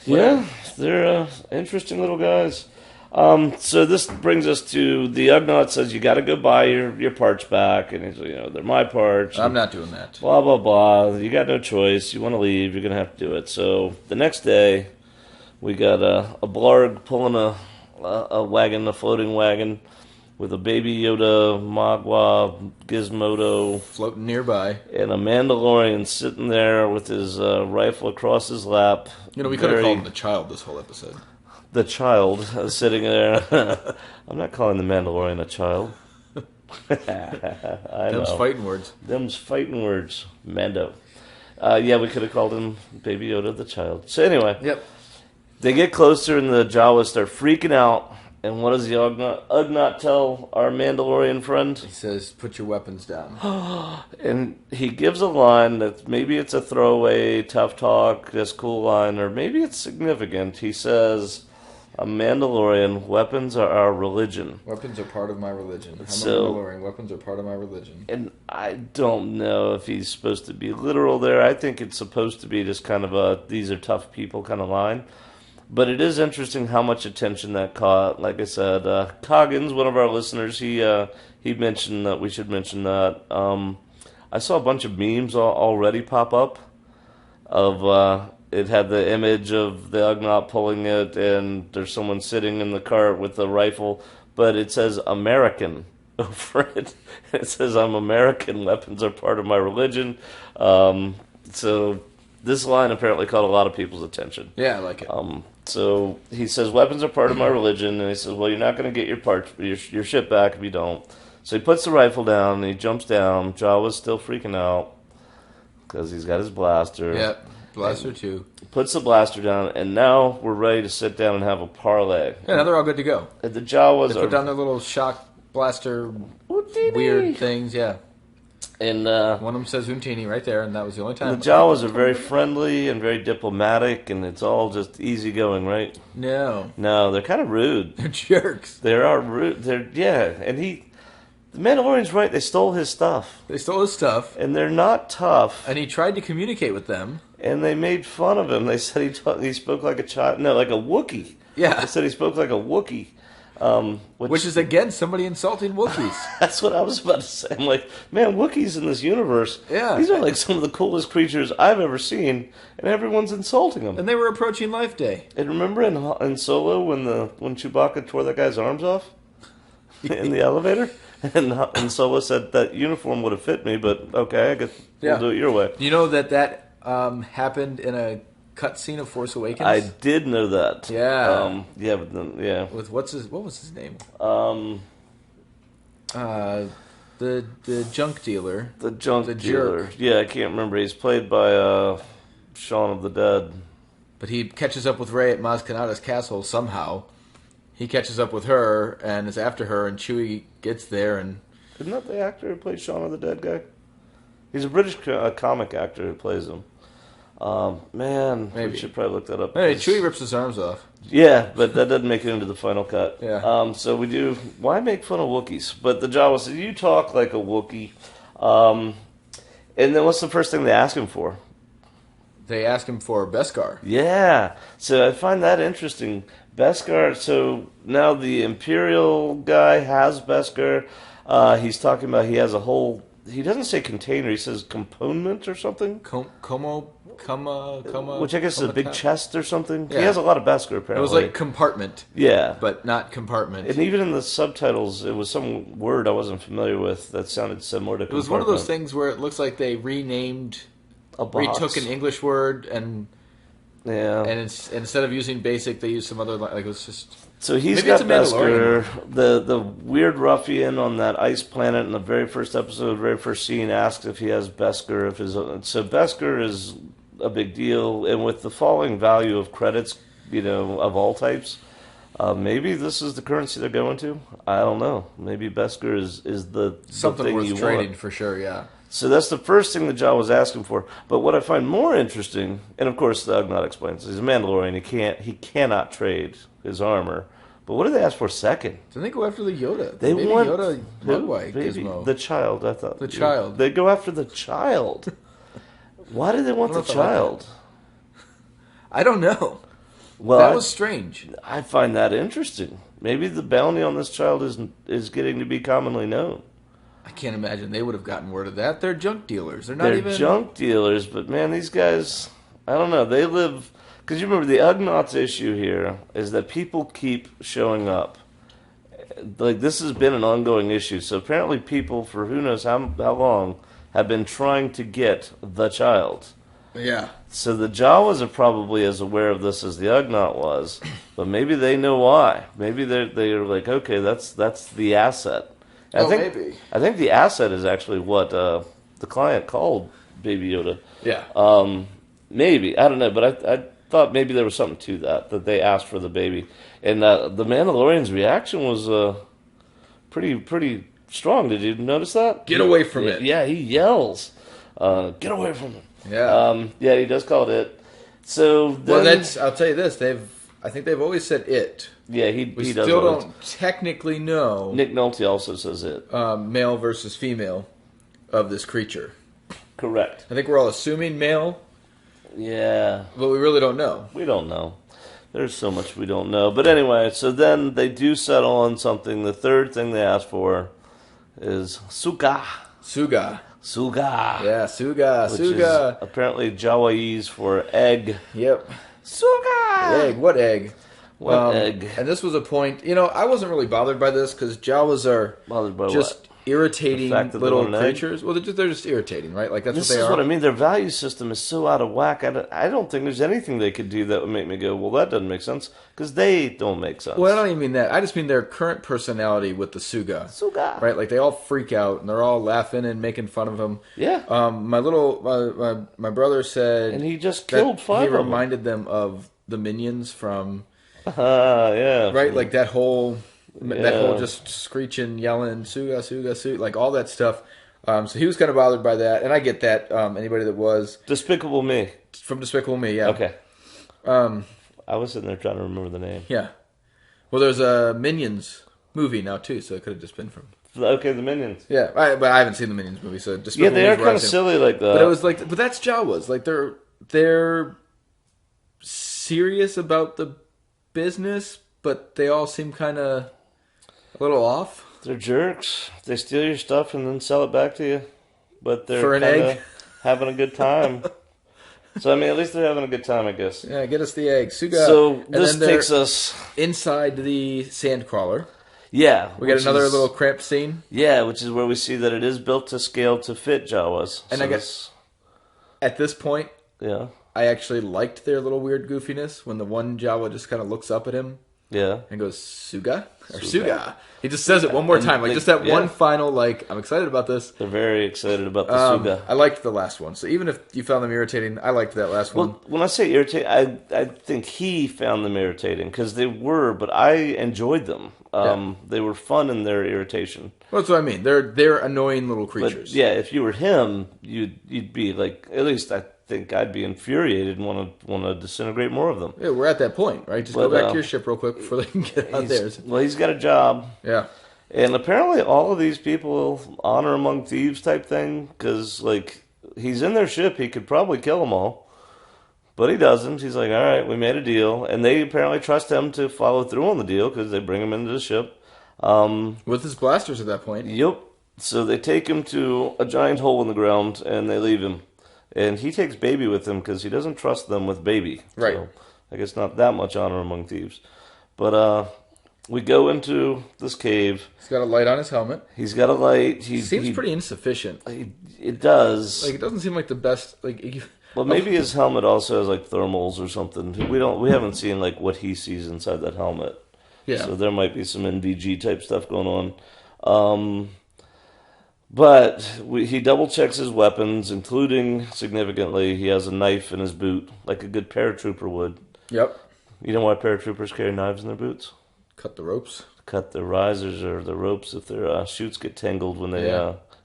yeah, they're interesting little guys. So this brings us to the Ugnaught says you got to go buy your parts back, and he's they're my parts. I'm not doing that. Blah blah blah. You got no choice. You want to leave, you're gonna have to do it. So the next day, we got a Blarg pulling a wagon, a floating wagon, with a Baby Yoda, Magua, Gizmodo floating nearby, and a Mandalorian sitting there with his rifle across his lap. We could have called him the child this whole episode. The child sitting there. I'm not calling the Mandalorian a child. Them's fighting words. Them's fighting words. Mando. We could have called him Baby Yoda the child. So anyway. Yep. They get closer and the Jawas start freaking out. And what does the Ugnaught tell our Mandalorian friend? He says, put your weapons down. And he gives a line that maybe it's a throwaway, tough talk, this cool line, or maybe it's significant. He says... A Mandalorian, weapons are our religion. Weapons are part of my religion. I'm a Mandalorian, weapons are part of my religion. And I don't know if he's supposed to be literal there. I think it's supposed to be just kind of a, these are tough people kind of line. But it is interesting how much attention that caught. Like I said, Coggins, one of our listeners, he mentioned that we should mention that. I saw a bunch of memes already pop up of... It had the image of the Ugnaught pulling it, and there's someone sitting in the cart with a rifle, but it says American over it. It says, I'm American, weapons are part of my religion. So this line apparently caught a lot of people's attention. Yeah, I like it. So he says, weapons are part of my religion, and he says, well, you're not going to get your parts, your ship back if you don't. So he puts the rifle down, and he jumps down. Jawa's still freaking out because he's got his blaster. Yep. blaster too. Puts the blaster down, and now we're ready to sit down and have a parlay. Yeah, now they're all good to go. And the Jawas They put down their little shock blaster weird things, yeah. And one of them says Untini right there, and that was the only time. The Jawas are very friendly and very diplomatic, and it's all just easygoing, right? No, they're kind of rude. They're jerks. They are rude. And the Mandalorian's right. They stole his stuff. They stole his stuff, and they're not tough. And he tried to communicate with them, and they made fun of him. They said he spoke like a child. No, like a Wookiee. Yeah, they said he spoke like a Wookiee. Which is, again, somebody insulting Wookiees. That's what I was about to say. I'm like, man, Wookiees in this universe, these are like some of the coolest creatures I've ever seen, and everyone's insulting them. And they were approaching Life Day. And remember in Solo when Chewbacca tore that guy's arms off in the elevator? And Solo said, that uniform would have fit me, but okay, I guess we'll do it your way. You know that happened in a cutscene of Force Awakens? I did know that. Yeah. But then, With what was his name? The junk dealer. The junk dealer. Jerk. Yeah, I can't remember. He's played by Shaun of the Dead. But he catches up with Rey at Maz Kanata's castle somehow. He catches up with her and is after her, and Chewie gets there and... Isn't that the actor who plays Shaun of the Dead guy? He's a British comic actor who plays him. Man, maybe. We should probably look that up. Hey, Chewie rips his arms off. Yeah, but that doesn't make it into the final cut. Yeah. So we do... Why make fun of Wookiees? But the Jawa said, you talk like a Wookiee. And then what's the first thing they ask him for? They ask him for Beskar. Yeah. So I find that interesting. Beskar, so now the Imperial guy has Beskar. He's talking about he has a whole... He doesn't say container, he says component or something. Which I guess is a big chest or something. Yeah. He has a lot of Beskar, apparently. It was like compartment. Yeah. But not compartment. And even in the subtitles, it was some word I wasn't familiar with that sounded similar to compartment. It was one of those things where it looks like they renamed... Retook an English word and... Yeah. And instead of using basic, they used some other... Like, it was just... So he's got Beskar, the weird ruffian on that ice planet in the very first episode, very first scene, asks if he has Beskar. So Beskar is a big deal, and with the falling value of credits, of all types, maybe this is the currency they're going to. I don't know. Maybe Beskar is the something thing worth you trading want. For sure. Yeah. So that's the first thing the Jawa was asking for. But what I find more interesting, and of course the Ugnaught explains, he's a Mandalorian. He cannot trade his armor. But what do they ask for second? Didn't they go after the Yoda? They want Yoda Gizmo. The child, I thought. The child. They go after the child. Why do they want the child? I don't know. Well, that was strange. I find that interesting. Maybe the bounty on this child is getting to be commonly known. I can't imagine they would have gotten word of that. They're junk dealers. They're junk dealers, but man, these guys, I don't know. They live... Because you remember, the Ugnaughts issue here is that people keep showing up. Like, this has been an ongoing issue. So apparently people, for who knows how long, have been trying to get the child. Yeah. So the Jawas are probably as aware of this as the Ugnaught was, but maybe they know why. Maybe they're like, okay, that's the asset. Maybe. I think the asset is actually what the client called Baby Yoda. Yeah. Maybe. I don't know, but I thought maybe there was something to that they asked for the baby. And the Mandalorian's reaction was pretty strong. Did you notice that? Get away from it. Yeah, he yells. Get away from it. Yeah. Yeah, he does call it it. So then, I'll tell you this, I think they've always said it. Yeah, we does. We still don't technically know. Nick Nolte also says it. Male versus female of this creature. Correct. I think we're all assuming male. Yeah. But we really don't know. We don't know. There's so much we don't know. But anyway, so then they do settle on something. The third thing they ask for is Suga. Suga. Yeah, Suga. Which is apparently Jawaese for egg. Yep. Suga! Egg. What egg? What egg? And this was a point. I wasn't really bothered by this because Jawas are bothered by just what? irritating little creatures. Well, they're just irritating, right? Like that's what they are. This is what I mean. Their value system is so out of whack. I don't think there's anything they could do that would make me go, well, that doesn't make sense, because they don't make sense. Well, I don't even mean that. I just mean their current personality with the Suga. Suga. Right? Like they all freak out and they're all laughing and making fun of him. Yeah. My brother said, and he just killed 5 of them. He reminded them of the Minions from. Yeah. Right, like that whole just screeching, yelling, Suga, Suga, Suga, like all that stuff. So he was kind of bothered by that, and I get that. Anybody that was Despicable Me from Despicable Me, yeah. Okay. I was sitting there trying to remember the name. Yeah. Well, there's a Minions movie now too, so it could have just been from. Okay, the Minions. Yeah, but I haven't seen the Minions movie, so Despicable they are kind of silly like that. But it was like, but that's Jawas. Like they're serious about the business, but they all seem kind of a little off. They're jerks. They steal your stuff and then sell it back to you. But they're for an egg, having a good time. So I mean, at least they're having a good time, I guess. Yeah, get us the egg, Suga. So this takes us inside the Sandcrawler. Yeah, we got another little cramped scene. Yeah, which is where we see that it is built to scale to fit Jawas. And so I guess at this point, yeah, I actually liked their little weird goofiness when the one Jawa just kind of looks up at him. Yeah. And goes, Suga? Or Suga. He just says it one more time. Like, just that one final, like, I'm excited about this. They're very excited about the Suga. I liked the last one. So even if you found them irritating, I liked that last one. When I say irritating, I think he found them irritating. Because they were, but I enjoyed them. They were fun in their irritation. Well, that's what I mean. They're annoying little creatures. But, yeah, if you were him, you'd be like, at least I think I'd be infuriated and want to disintegrate more of them. Yeah, we're at that point, right? Just go back to your ship real quick before they can get out theirs. Well, he's got a job. Yeah. And apparently all of these people honor among thieves type thing, because, like, he's in their ship. He could probably kill them all. But he doesn't. He's like, all right, we made a deal. And they apparently trust him to follow through on the deal because they bring him into the ship. With his blasters at that point. Yep. So they take him to a giant hole in the ground and they leave him. And he takes Baby with him because he doesn't trust them with Baby. Right. So I guess not that much honor among thieves. But we go into this cave. He's got a light on his helmet. He's got a light. Seems pretty insufficient. It does. Like, it doesn't seem like the best. Like, well, maybe his helmet also has like thermals or something. We haven't seen like what he sees inside that helmet. Yeah. So there might be some NVG type stuff going on. But he double checks his weapons, including, significantly, he has a knife in his boot, like a good paratrooper would. Yep. You know why paratroopers carry knives in their boots? Cut the ropes. Cut the risers or the ropes if their chutes get tangled when they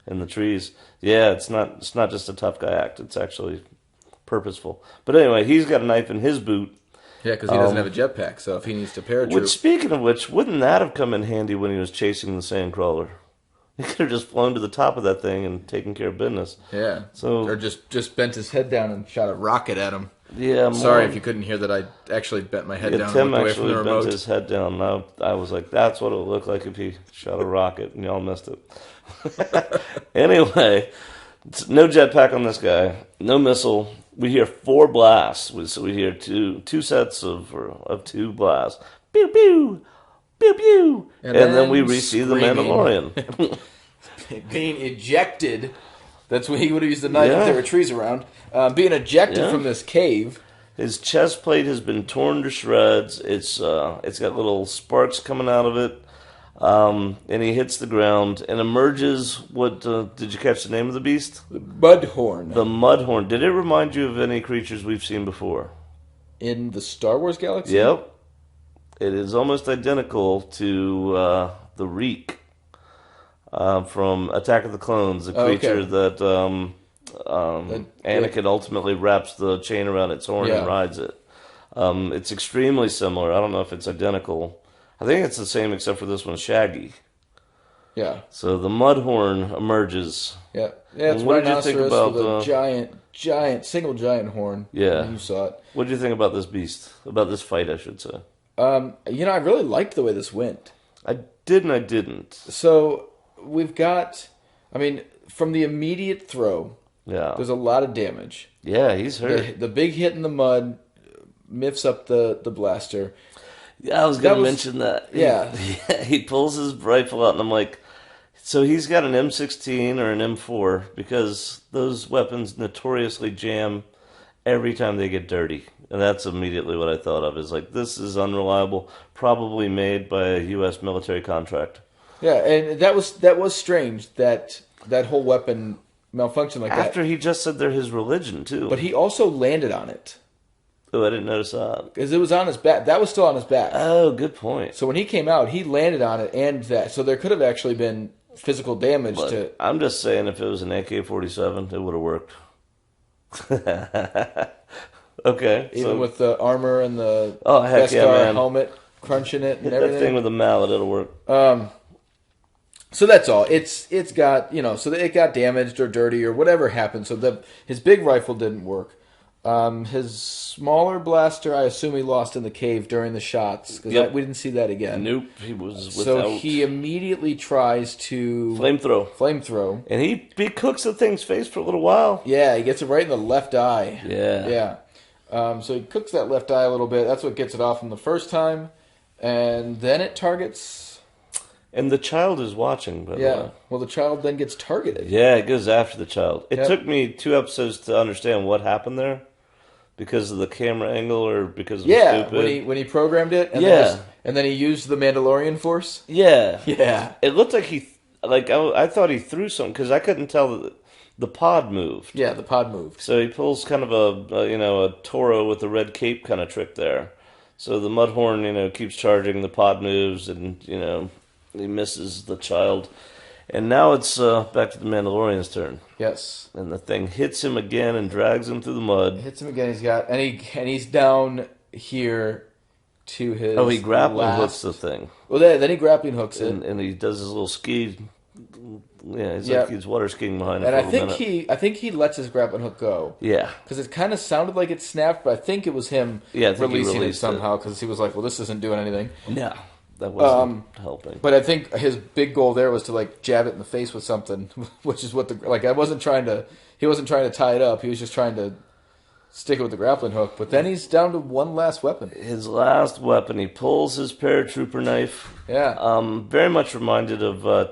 in the trees. Yeah, it's not just a tough guy act. It's actually purposeful. But anyway, he's got a knife in his boot. Yeah, because he doesn't have a jetpack, so if he needs to paratroop... Which, speaking of which, wouldn't that have come in handy when he was chasing the Sandcrawler? He could have just flown to the top of that thing and taken care of business. Yeah. So, or just bent his head down and shot a rocket at him. Yeah. Sorry if you couldn't hear that. I actually bent my head down and looked away from the remote. Tim actually bent his head down. I was like, that's what it would look like if he shot a rocket, and y'all missed it. Anyway, no jetpack on this guy. No missile. We hear 4 blasts. So we hear two sets of 2 blasts. Pew, pew. Pew pew, and then we re-see the Mandalorian being ejected. That's when he would have used the knife if there were trees around. Being ejected from this cave. His chest plate has been torn to shreds. It's got little sparks coming out of it, and he hits the ground and emerges. What did you catch the name of the beast? The Mudhorn. The Mudhorn. Did it remind you of any creatures we've seen before in the Star Wars galaxy? Yep. It is almost identical to the Reek from Attack of the Clones, the creature that Anakin ultimately wraps the chain around its horn and rides it. It's extremely similar. I don't know if it's identical. I think it's the same except for this one's shaggy. Yeah. So the Mudhorn emerges. Yeah. Yeah, it's what did you think about the single giant horn. Yeah. You saw it. What did you think about this beast? About this fight, I should say. I really liked the way this went. I did and I didn't. So, we've got, from the immediate throw, there's a lot of damage. Yeah, he's hurt. The big hit in the mud miffs up the blaster. Yeah, I was going to mention that. Yeah. He pulls his rifle out, and I'm like, So he's got an M16 or an M4 because those weapons notoriously jam every time they get dirty. And that's immediately what I thought of, is like, this is unreliable, probably made by a U.S. military contract. Yeah, and that was strange, that whole weapon malfunctioned like that. After he just said they're his religion, too. But he also landed on it. Oh, I didn't notice that. Because it was on his back. That was still on his back. Oh, good point. So when he came out, he landed on it and that. So there could have actually been physical damage to... I'm just saying, if it was an AK-47, it would have worked. Okay. Even with the armor and the heck yeah, man. helmet crunching it and Hit everything. that thing with a mallet, it'll work. So that's all. It's got, so it got damaged or dirty or whatever happened. So his big rifle didn't work. His smaller blaster, I assume he lost in the cave during the shots, because we didn't see that again. Nope, he was without. So he immediately tries to flamethrow, and he cooks the thing's face for a little while. Yeah, he gets it right in the left eye. Yeah. So he cooks that left eye a little bit. That's what gets it off him the first time, and then it targets. And the child is watching, by the way. Well, the child then gets targeted. Yeah, it goes after the child. It took me 2 episodes to understand what happened there. Because of the camera angle, or because of stupid? when he programmed it, and then he used the Mandalorian force. Yeah, it looked like I thought he threw something because I couldn't tell that the pod moved. Yeah, the pod moved. So he pulls kind of a Toro with the red cape kind of trick there. So the Mudhorn keeps charging, the pod moves, and he misses the child. And now it's back to the Mandalorian's turn. Yes. And the thing hits him again and drags him through the mud. Hits him again. He's down here to his. Oh, he grappling hooks the thing. Well, then he grappling hooks it, and he does his little ski. Yeah, like he's water skiing behind it. And I think he lets his grappling hook go. Yeah, because it kind of sounded like it snapped, but I think it was him releasing it somehow because he was like, "Well, this isn't doing anything." No. That wasn't helping. But I think his big goal there was to jab it in the face with something, which is what he wasn't trying to tie it up. He was just trying to stick it with the grappling hook. But then he's down to one last weapon. His last weapon. He pulls his paratrooper knife. Yeah. Very much reminded of.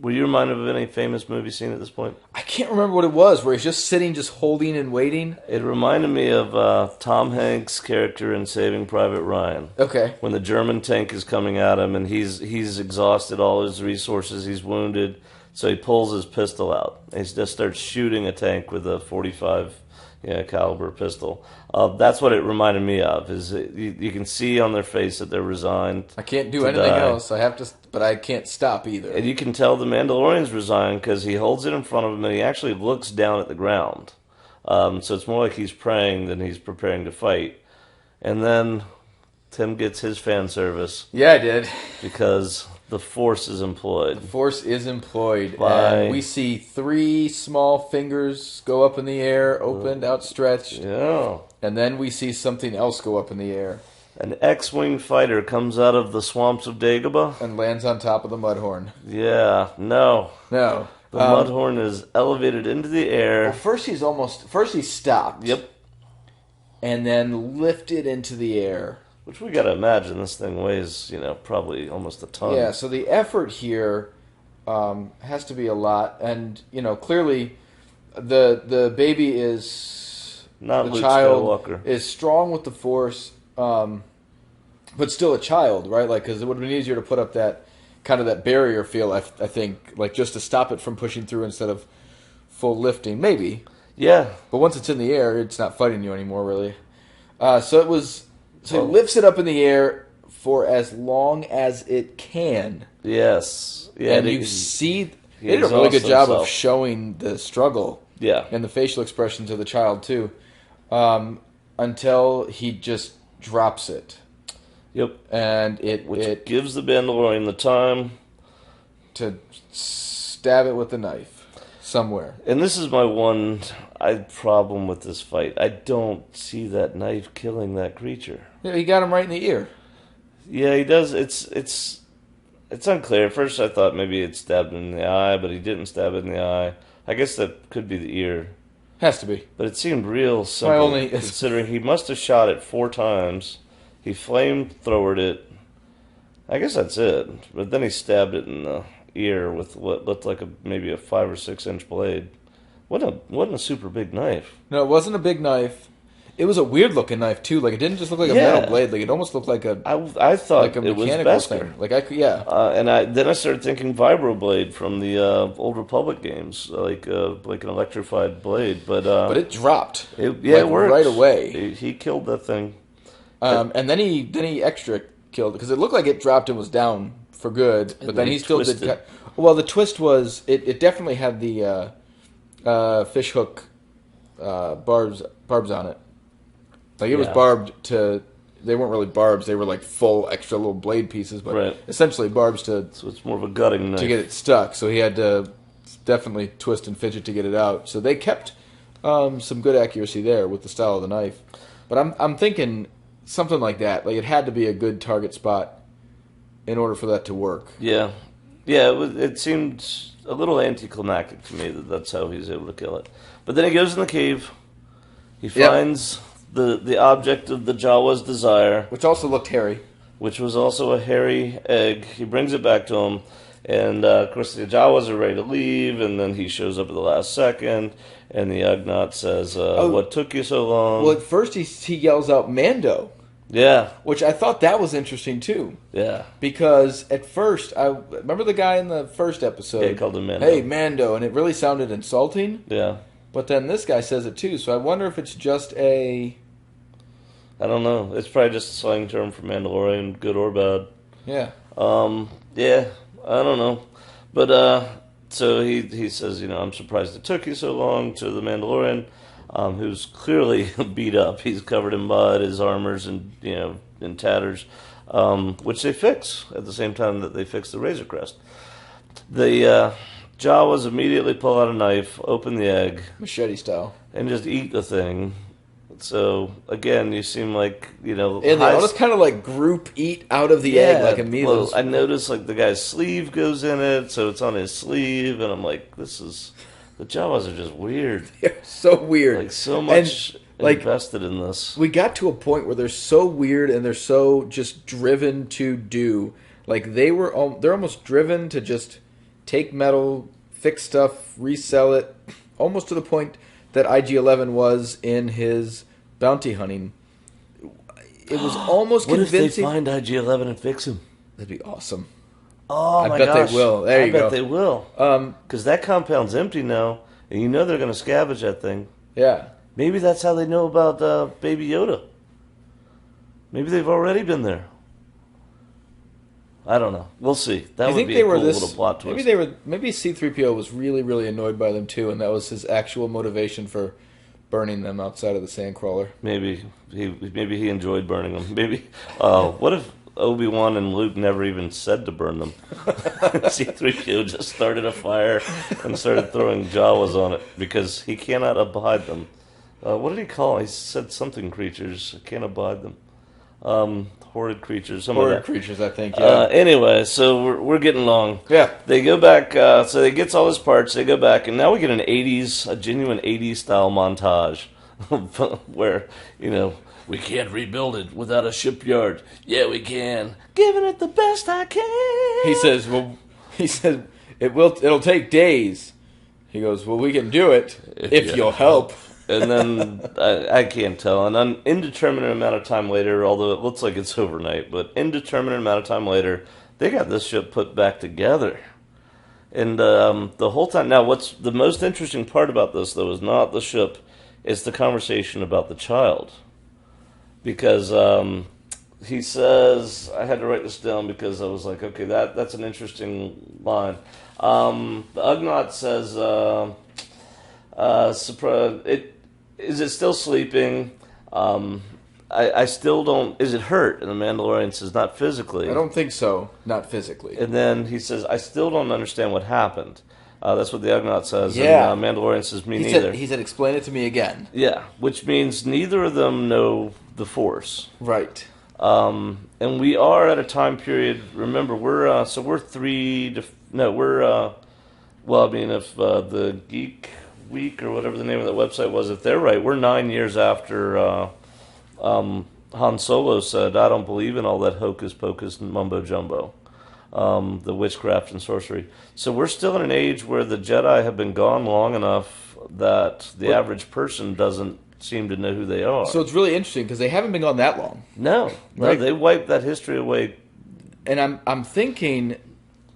Were you reminded of any famous movie scene at this point? I can't remember what it was, where he's just sitting, just holding and waiting. It reminded me of Tom Hanks' character in Saving Private Ryan. Okay. When the German tank is coming at him, and he's exhausted all his resources, he's wounded, so he pulls his pistol out. He just starts shooting a tank with a .45 caliber pistol. That's what it reminded me of. Is you can see on their face that they're resigned. I can't do anything else. I have to, but I can't stop either. And you can tell the Mandalorian's resigned because he holds it in front of him and he actually looks down at the ground. So it's more like he's praying than he's preparing to fight. And then Tim gets his fan service. Yeah, I did. Because the Force is employed. The Force is employed. And we see 3 small fingers go up in the air, opened, outstretched. Yeah. And then we see something else go up in the air. An X-Wing fighter comes out of the swamps of Dagobah. And lands on top of the Mudhorn. Yeah. No. The Mudhorn is elevated into the air. Well, first he stopped. Yep. And then lifted into the air. Which we got to imagine this thing weighs, probably almost a ton. Yeah, so the effort here has to be a lot. And, clearly the baby is... Not the Luke child Skywalker. Is strong with the Force, but still a child, right? Because it would have been easier to put up that kind of that barrier feel, I think, just to stop it from pushing through instead of full lifting. Maybe. Yeah. But once it's in the air, it's not fighting you anymore, really. So he lifts it up in the air for as long as it can. Yes. Yeah. And you see... They did a really good job of showing the struggle. Yeah. And the facial expressions of the child, too. Until he just drops it. Yep. And it gives the Mandalorian the time to stab it with the knife somewhere. And this is my one problem with this fight. I don't see that knife killing that creature. Yeah, he got him right in the ear. Yeah, he does. It's unclear. At first I thought maybe it stabbed him in the eye, but he didn't stab it in the eye. I guess that could be the ear. Has to be. But it seemed real simple, considering he must have shot it 4 times. He flamethrowered it. I guess that's it. But then he stabbed it in the ear with what looked like maybe a 5 or 6 inch blade. Wasn't a super big knife. No, it wasn't a big knife. It was a weird looking knife too. Like it didn't just look like a metal blade. Like it almost looked like I thought like a it was mechanical Beskar. thing. Like then I started thinking vibroblade from the Old Republic games, like an electrified blade. But it dropped. It worked right away. He killed that thing. And then he extra killed it because it looked like it dropped and was down for good. But then he still did. Well, the twist was it definitely had the fish hook barbs on it. Like it was barbed to. They weren't really barbs. They were like full extra little blade pieces, but essentially barbs to. So it's more of a gutting knife to get it stuck. So he had to definitely twist and fidget to get it out. So they kept some good accuracy there with the style of the knife. But I'm thinking something like that. Like it had to be a good target spot in order for that to work. Yeah. It seemed a little anticlimactic to me that's how he's able to kill it. But then he goes in the cave. He finds the object of the Jawa's desire, which also looked hairy, which was also a hairy egg. He brings it back to him, and of course the Jawas are ready to leave, and then he shows up at the last second, and the Ugnaught says, "What took you so long?" Well, at first he yells out Mando. Yeah. Which I thought that was interesting too. Yeah. Because at first, I remember the guy in the first episode. Yeah, he called him Mando. Hey, Mando, and it really sounded insulting. Yeah. But then this guy says it too, so I wonder if it's just a... I don't know. It's probably just a slang term for Mandalorian, good or bad. Yeah. Yeah, I don't know. But, so he says, I'm surprised it took you so long, to the Mandalorian, who's clearly beat up. He's covered in mud, his armor's in tatters, which they fix at the same time that they fix the Razor Crest. The Jawas immediately pull out a knife, open the egg, machete style, and just eat the thing. So again, you seem like and they all just kind of like group eat out of the egg like a meal. Well, I noticed like the guy's sleeve goes in it, so it's on his sleeve, and I'm like, the Jawas are just weird. They're so weird, like so much invested in this. We got to a point where they're so weird and they're so just driven to do. Like they're almost driven to just take metal, fix stuff, resell it, almost to the point that IG-11 was in his bounty hunting. It was almost convincing. What if they find IG-11 and fix him? That'd be awesome. Oh, my gosh. I bet they will. I bet they will. Because that compound's empty now, and they're going to scavenge that thing. Yeah. Maybe that's how they know about Baby Yoda. Maybe they've already been there. I don't know. We'll see. That would be a cool little plot twist. Maybe C-3PO was really, really annoyed by them too, and that was his actual motivation for burning them outside of the Sandcrawler. Maybe he enjoyed burning them. Maybe. What if Obi-Wan and Luke never even said to burn them? C-3PO just started a fire and started throwing Jawas on it because he cannot abide them. What did he call them? He said something creatures. I can't abide them. Horrid creatures. Horrid creatures, I think, yeah. Anyway, so we're getting long. Yeah. They go back, so he gets all his parts, they go back, and now we get a genuine 80s style montage where, we can't rebuild it without a shipyard. Yeah, we can. Giving it the best I can. He says, it'll take days. He goes, well, we can do it if you'll help. And then I can't tell. An indeterminate amount of time later, although it looks like it's overnight, but indeterminate amount of time later, they got this ship put back together. And the whole time, now what's the most interesting part about this, though, is not the ship, it's the conversation about the child. Because he says, I had to write this down because I was like, okay, that's an interesting line. The Ugnaught says, is it still sleeping? I still don't... Is it hurt? And the Mandalorian says, not physically. I don't think so. Not physically. And then he says, I still don't understand what happened. That's what the Ugnaught says. Yeah. And Mandalorian says, me neither. He said, explain it to me again. Yeah, which means neither of them know the Force. Right. And we are at a time period... Remember, we're if the Geek Week or whatever the name of that website was, if they're right, we're 9 years after Han Solo said, I don't believe in all that hocus pocus and mumbo jumbo. the witchcraft and sorcery. So we're still in an age where the Jedi have been gone long enough that the average person doesn't seem to know who they are. So it's really interesting because they haven't been gone that long. No, right? They wiped that history away. And I'm thinking...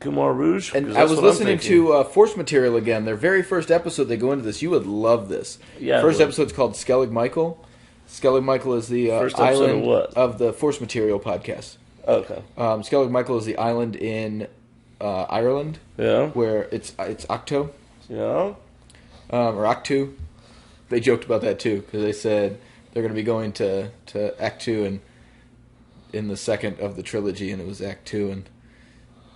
Khumar Rouge? And I was listening to Force Material again. Their very first episode, they go into this. You would love this. Yeah, first episode's called Skellig Michael. Skellig Michael is the island of the Force Material podcast. Okay. Skellig Michael is the island in Ireland. Yeah. Where it's Octo. Yeah. Or Octu. They joked about that too because they said they're going to be going to Act 2 and in the second of the trilogy, and it was Act 2, and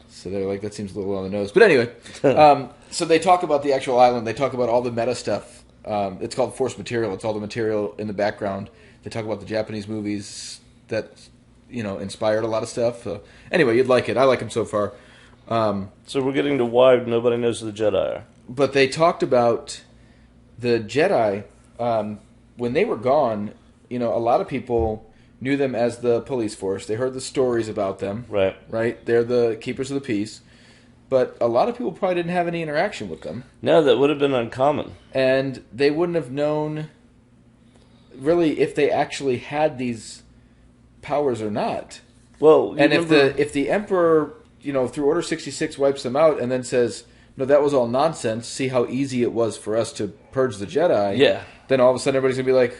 so they're like, that seems a little on the nose. But anyway, so they talk about the actual island. They talk about all the meta stuff. It's called Force Material. It's all the material in the background. They talk about the Japanese movies that, inspired a lot of stuff. Anyway, you'd like it. I like them so far. So we're getting to why nobody knows who the Jedi are. But they talked about the Jedi, when they were gone, a lot of people knew them as the police force. They heard the stories about them. Right? They're the keepers of the peace. But a lot of people probably didn't have any interaction with them. No, that would have been uncommon. And they wouldn't have known, really, if they actually had these powers or not. Well, and if the Emperor, through Order 66 wipes them out and then says, no, that was all nonsense, see how easy it was for us to purge the Jedi. Yeah. Then all of a sudden everybody's going to be like,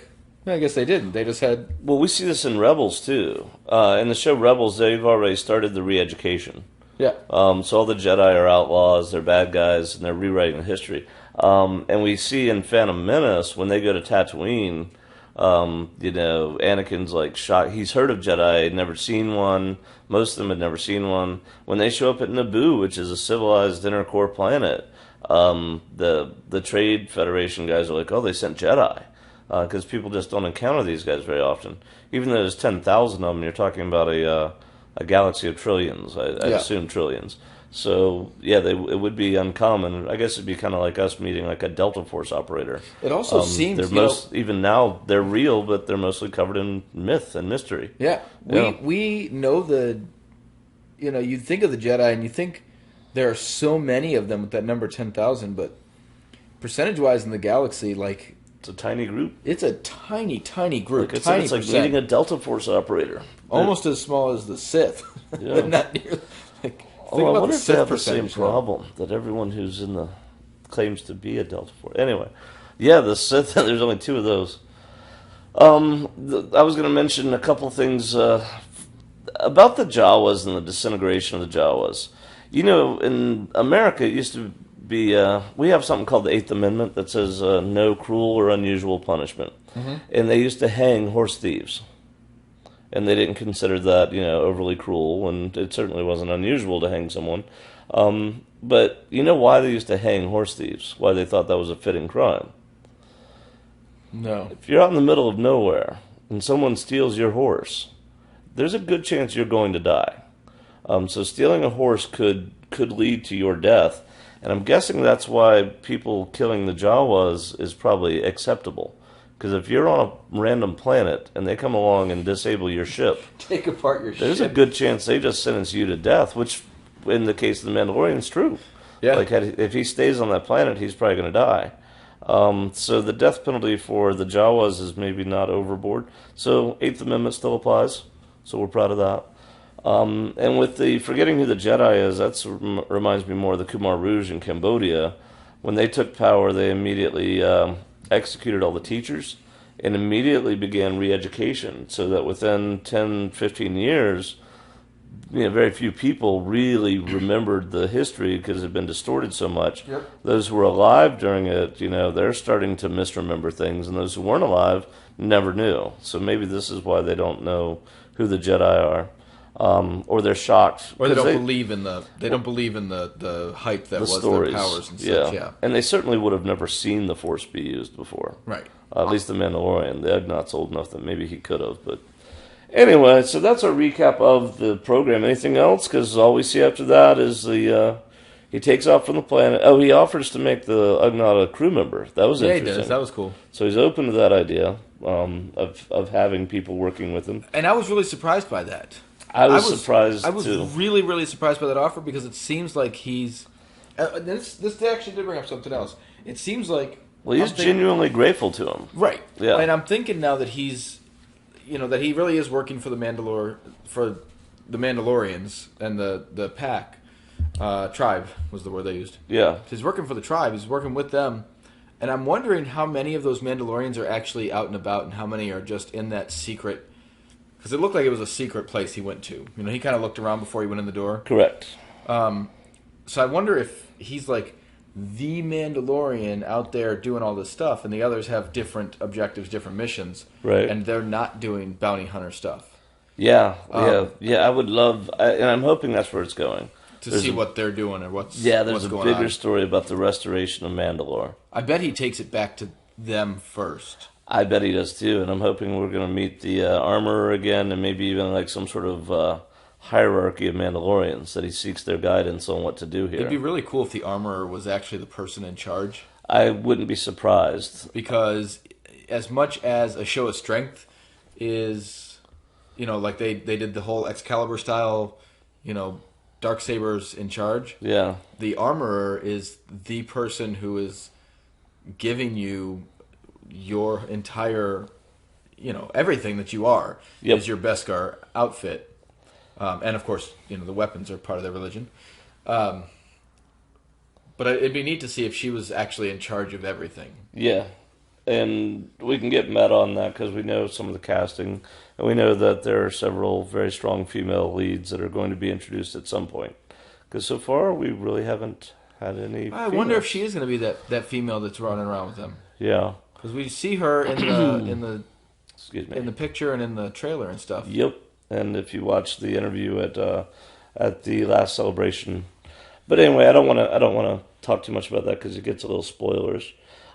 I guess they didn't. They just had... Well, we see this in Rebels, too. In the show Rebels, they've already started the re-education. Yeah. So all the Jedi are outlaws, they're bad guys, and they're rewriting history. And we see in Phantom Menace, when they go to Tatooine, Anakin's like shocked. He's heard of Jedi, never seen one. Most of them had never seen one. When they show up at Naboo, which is a civilized inner core planet, the Trade Federation guys are like, oh, they sent Jedi. Because people just don't encounter these guys very often. Even though there's 10,000 of them, you're talking about a galaxy of trillions, I assume trillions. So, yeah, it would be uncommon. I guess it'd be kind of like us meeting like a Delta Force operator. It also seems... even now, they're real, but they're mostly covered in myth and mystery. Yeah. We know the... you think of the Jedi and you think there are so many of them with that number 10,000, but percentage-wise in the galaxy, like... It's a tiny group. It's a tiny, tiny group. It's like meeting a Delta Force operator. Almost as small as the Sith. Yeah. But not near... I wonder if they have the same problem that everyone who's in the claims to be a Delta Force. Anyway, yeah, the Sith. There's only 2 of those. I was going to mention a couple things about the Jawas and the disintegration of the Jawas. In America, it used to be we have something called the Eighth Amendment that says no cruel or unusual punishment, and they used to hang horse thieves. And they didn't consider that, overly cruel, and it certainly wasn't unusual to hang someone. But you know why they used to hang horse thieves? Why they thought that was a fitting crime? No. If you're out in the middle of nowhere and someone steals your horse, there's a good chance you're going to die. So stealing a horse could lead to your death, and I'm guessing that's why people killing the Jawas is probably acceptable. Because if you're on a random planet and they come along and disable your ship, take apart your ship, there's a good chance they just sentence you to death, which, in the case of the Mandalorian, is true. Yeah. Like, if he stays on that planet, he's probably going to die. So the death penalty for the Jawas is maybe not overboard. So Eighth Amendment still applies. So we're proud of that. And with the forgetting who the Jedi is, that reminds me more of the Khumar Rouge in Cambodia. When they took power, they immediately... executed all the teachers and immediately began re-education so that within 10, 15 years, very few people really remembered the history because it had been distorted so much. Yep. Those who were alive during it, they're starting to misremember things, and those who weren't alive never knew. So maybe this is why they don't know who the Jedi are. Or they're shocked, or they don't believe in the hype that was stories. Their powers and such. Yeah, and they certainly would have never seen the Force be used before. Right. At least the Mandalorian. The Ugnaughts old enough that maybe he could have. But anyway, so that's our recap of the program. Anything else? Because all we see after that is he takes off from the planet. Oh, he offers to make the Ugnaught a crew member. That was interesting. Yeah, he does. That was cool. So he's open to that idea of having people working with him. And I was really surprised by that. I was surprised, I was too. really, really surprised by that offer because it seems like he's... this actually did bring up something else. It seems like... Well, he's genuinely grateful to him. Right. Yeah. And I'm thinking now that he's... that he really is working for the Mandalorians and the pack. Tribe was the word they used. Yeah. So he's working for the tribe. He's working with them. And I'm wondering how many of those Mandalorians are actually out and about and how many are just in that secret... Because it looked like it was a secret place he went to. He kind of looked around before he went in the door. Correct. So I wonder if he's like the Mandalorian out there doing all this stuff, and the others have different objectives, different missions, right? And they're not doing bounty hunter stuff. Yeah. I would love, and I'm hoping that's where it's going. To see what they're doing or what's there's a going bigger on. Story about the restoration of Mandalore. I bet he takes it back to them first. I bet he does too, and I'm hoping we're going to meet the armorer again, and maybe even like some sort of hierarchy of Mandalorians that he seeks their guidance on what to do here. It'd be really cool if the armorer was actually the person in charge. I wouldn't be surprised, because as much as a show of strength is, like they did the whole Excalibur style, Darksabers in charge. Yeah, the armorer is the person who is giving you your entire, everything that you are is your Beskar outfit. And of course, the weapons are part of their religion. But it'd be neat to see if she was actually in charge of everything. Yeah. And we can get meta on that because we know some of the casting. And we know that there are several very strong female leads that are going to be introduced at some point. Because so far, we really haven't had any I wonder if she is going to be that female that's running around with them. Yeah. Because we see her in the Excuse me. in the picture and in the trailer and stuff. Yep. And if you watch the interview at the last celebration, but anyway, I don't want to talk too much about that because it gets a little spoilers.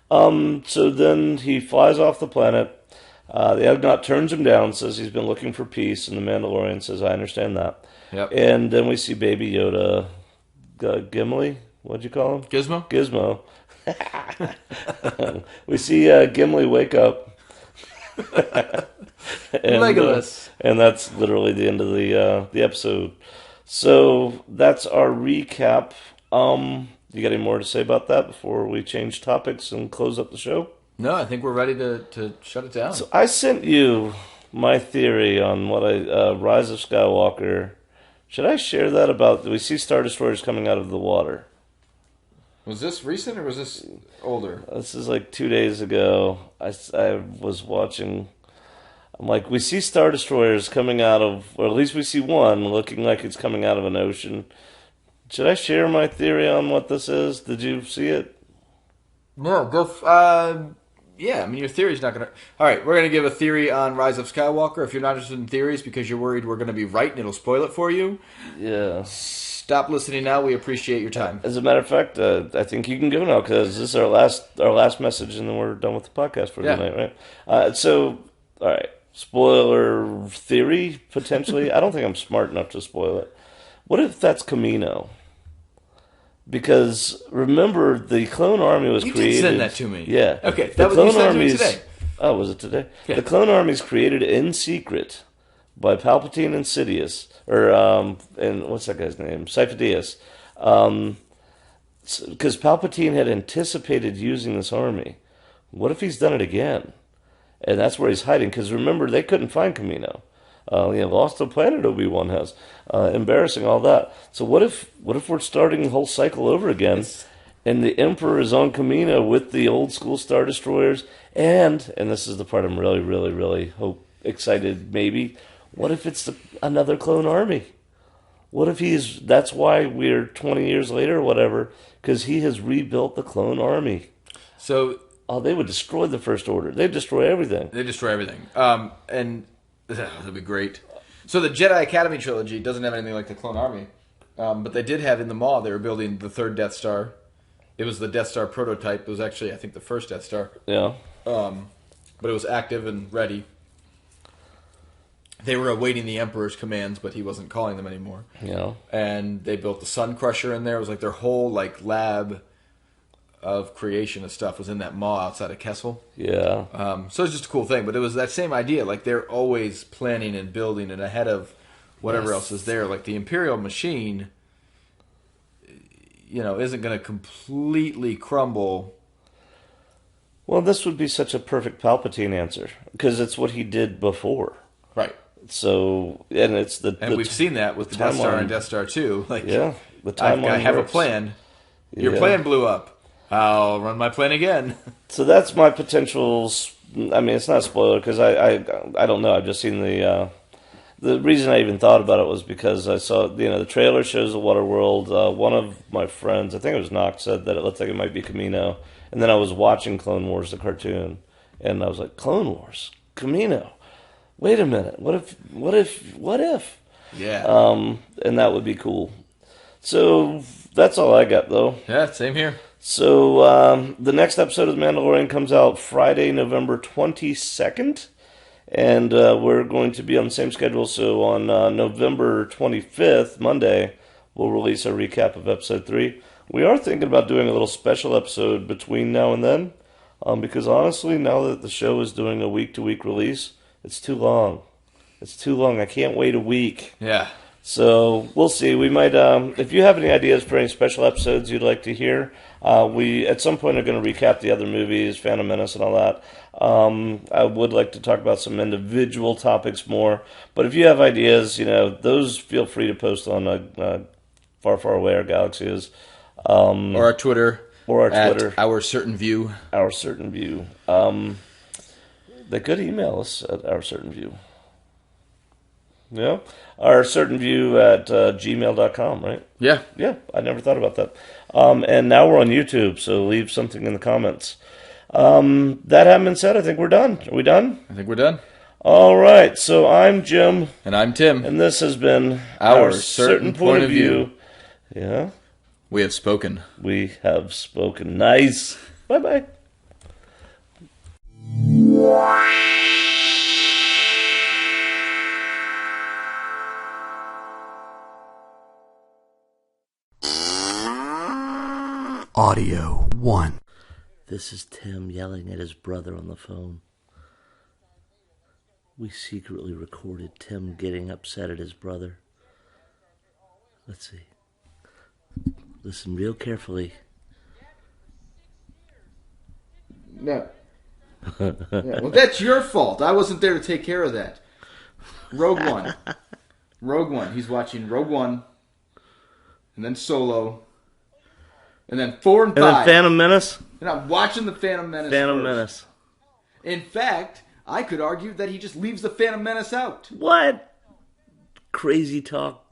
So then he flies off the planet. The Ugnaught turns him down, says he's been looking for peace, and the Mandalorian says, "I understand that." Yep. And then we see Baby Yoda, Gimli. What'd you call him? Gizmo. Gizmo. We see Gimli wake up. And, Legolas. And that's literally the end of the episode. So that's our recap. You got any more to say about that before we change topics and close up the show? No, I think we're ready to shut it down. So I sent you my theory on what Rise of Skywalker. Should I share that about? We see Star Destroyers coming out of the water. Was this recent or was this older? This is like 2 days ago. I was watching. I'm like, we see Star Destroyers coming out of, or at least we see one looking like it's coming out of an ocean. Should I share my theory on what this is? Did you see it? No, go. Yeah, I mean, your theory's not going to... All right, we're going to give a theory on Rise of Skywalker. If you're not interested in theories because you're worried we're going to be right and it'll spoil it for you, stop listening now. We appreciate your time. As a matter of fact, I think you can go now because this is our last message and then we're done with the podcast for tonight, right? So, all right, spoiler theory, potentially. I don't think I'm smart enough to spoil it. What if that's Camino? Because remember, the Clone Army was created. You did send that to me. Yeah. Okay, that was you sent it to me today. Oh, was it today? Yeah. The Clone Army is created in secret by Palpatine and Sidious, and what's that guy's name? Sifo-Dyas. Because Palpatine had anticipated using this army. What if he's done it again? And that's where he's hiding. Because remember, they couldn't find Camino. Lost the planet Obi-Wan has. Embarrassing, all that. So what if we're starting the whole cycle over again, and the Emperor is on Camino with the old school Star Destroyers, and this is the part I'm really, really, really excited, maybe, what if it's another clone army? What if that's why we're 20 years later or whatever, because he has rebuilt the clone army. So... they would destroy the First Order. They'd destroy everything. And... that'd be great. So the Jedi Academy trilogy doesn't have anything like the Clone Army, but they did have in the Maw. They were building the third Death Star. It was the Death Star prototype. It was actually, I think, the first Death Star. Yeah. But it was active and ready. They were awaiting the Emperor's commands, but he wasn't calling them anymore. Yeah. And they built the Sun Crusher in there. It was like their whole lab of creation of stuff was in that Maw outside of Kessel. Yeah. So it's just a cool thing. But it was that same idea. Like, they're always planning and building and ahead of whatever else is there. Like the Imperial machine, isn't going to completely crumble. Well, this would be such a perfect Palpatine answer because it's what he did before. Right. So, and it's we've seen that with the Death Star and Death Star 2. Like, yeah, the timeline. I have a plan. Your plan blew up. I'll run my plan again. So that's my potential. I mean, it's not a spoiler because I don't know. I've just seen the reason I even thought about it was because I saw the trailer shows the Waterworld. One of my friends, I think it was Knox, said that it looked like it might be Camino, and then I was watching Clone Wars, the cartoon, and I was like, Clone Wars, Camino. Wait a minute. What if? Yeah. And that would be cool. So that's all I got, though. Yeah, same here. So the next episode of The Mandalorian comes out Friday, November 22nd. And we're going to be on the same schedule. So on November 25th, Monday, we'll release a recap of Episode 3. We are thinking about doing a little special episode between now and then. Because honestly, now that the show is doing a week-to-week release, it's too long. It's too long. I can't wait a week. Yeah. So we'll see. We might, if you have any ideas for any special episodes you'd like to hear, we at some point are going to recap the other movies, Phantom Menace and all that. I would like to talk about some individual topics more. But if you have ideas, those feel free to post on Far, Far Away Our Galaxy is. Or our Twitter. At Our Certain View. Our Certain View. They could email us at Our Certain View. Yeah, Our Certain View at gmail.com, right? Yeah. Yeah, I never thought about that. And now we're on YouTube, so leave something in the comments. That having been said, I think we're done. Are we done? I think we're done. All right, so I'm Jim. And I'm Tim. And this has been Our Certain Point of View. Yeah? We have spoken. We have spoken. Nice. Bye-bye. Audio 1. This is Tim yelling at his brother on the phone. We secretly recorded Tim getting upset at his brother. Let's see. Listen real carefully. No. Yeah, well, that's your fault. I wasn't there to take care of that. Rogue One. Rogue One. He's watching Rogue One, and then Solo, and then 4 and 5. And then Phantom Menace? And I'm watching the Phantom Menace Phantom first. Menace. In fact, I could argue that he just leaves the Phantom Menace out. What? Crazy talk.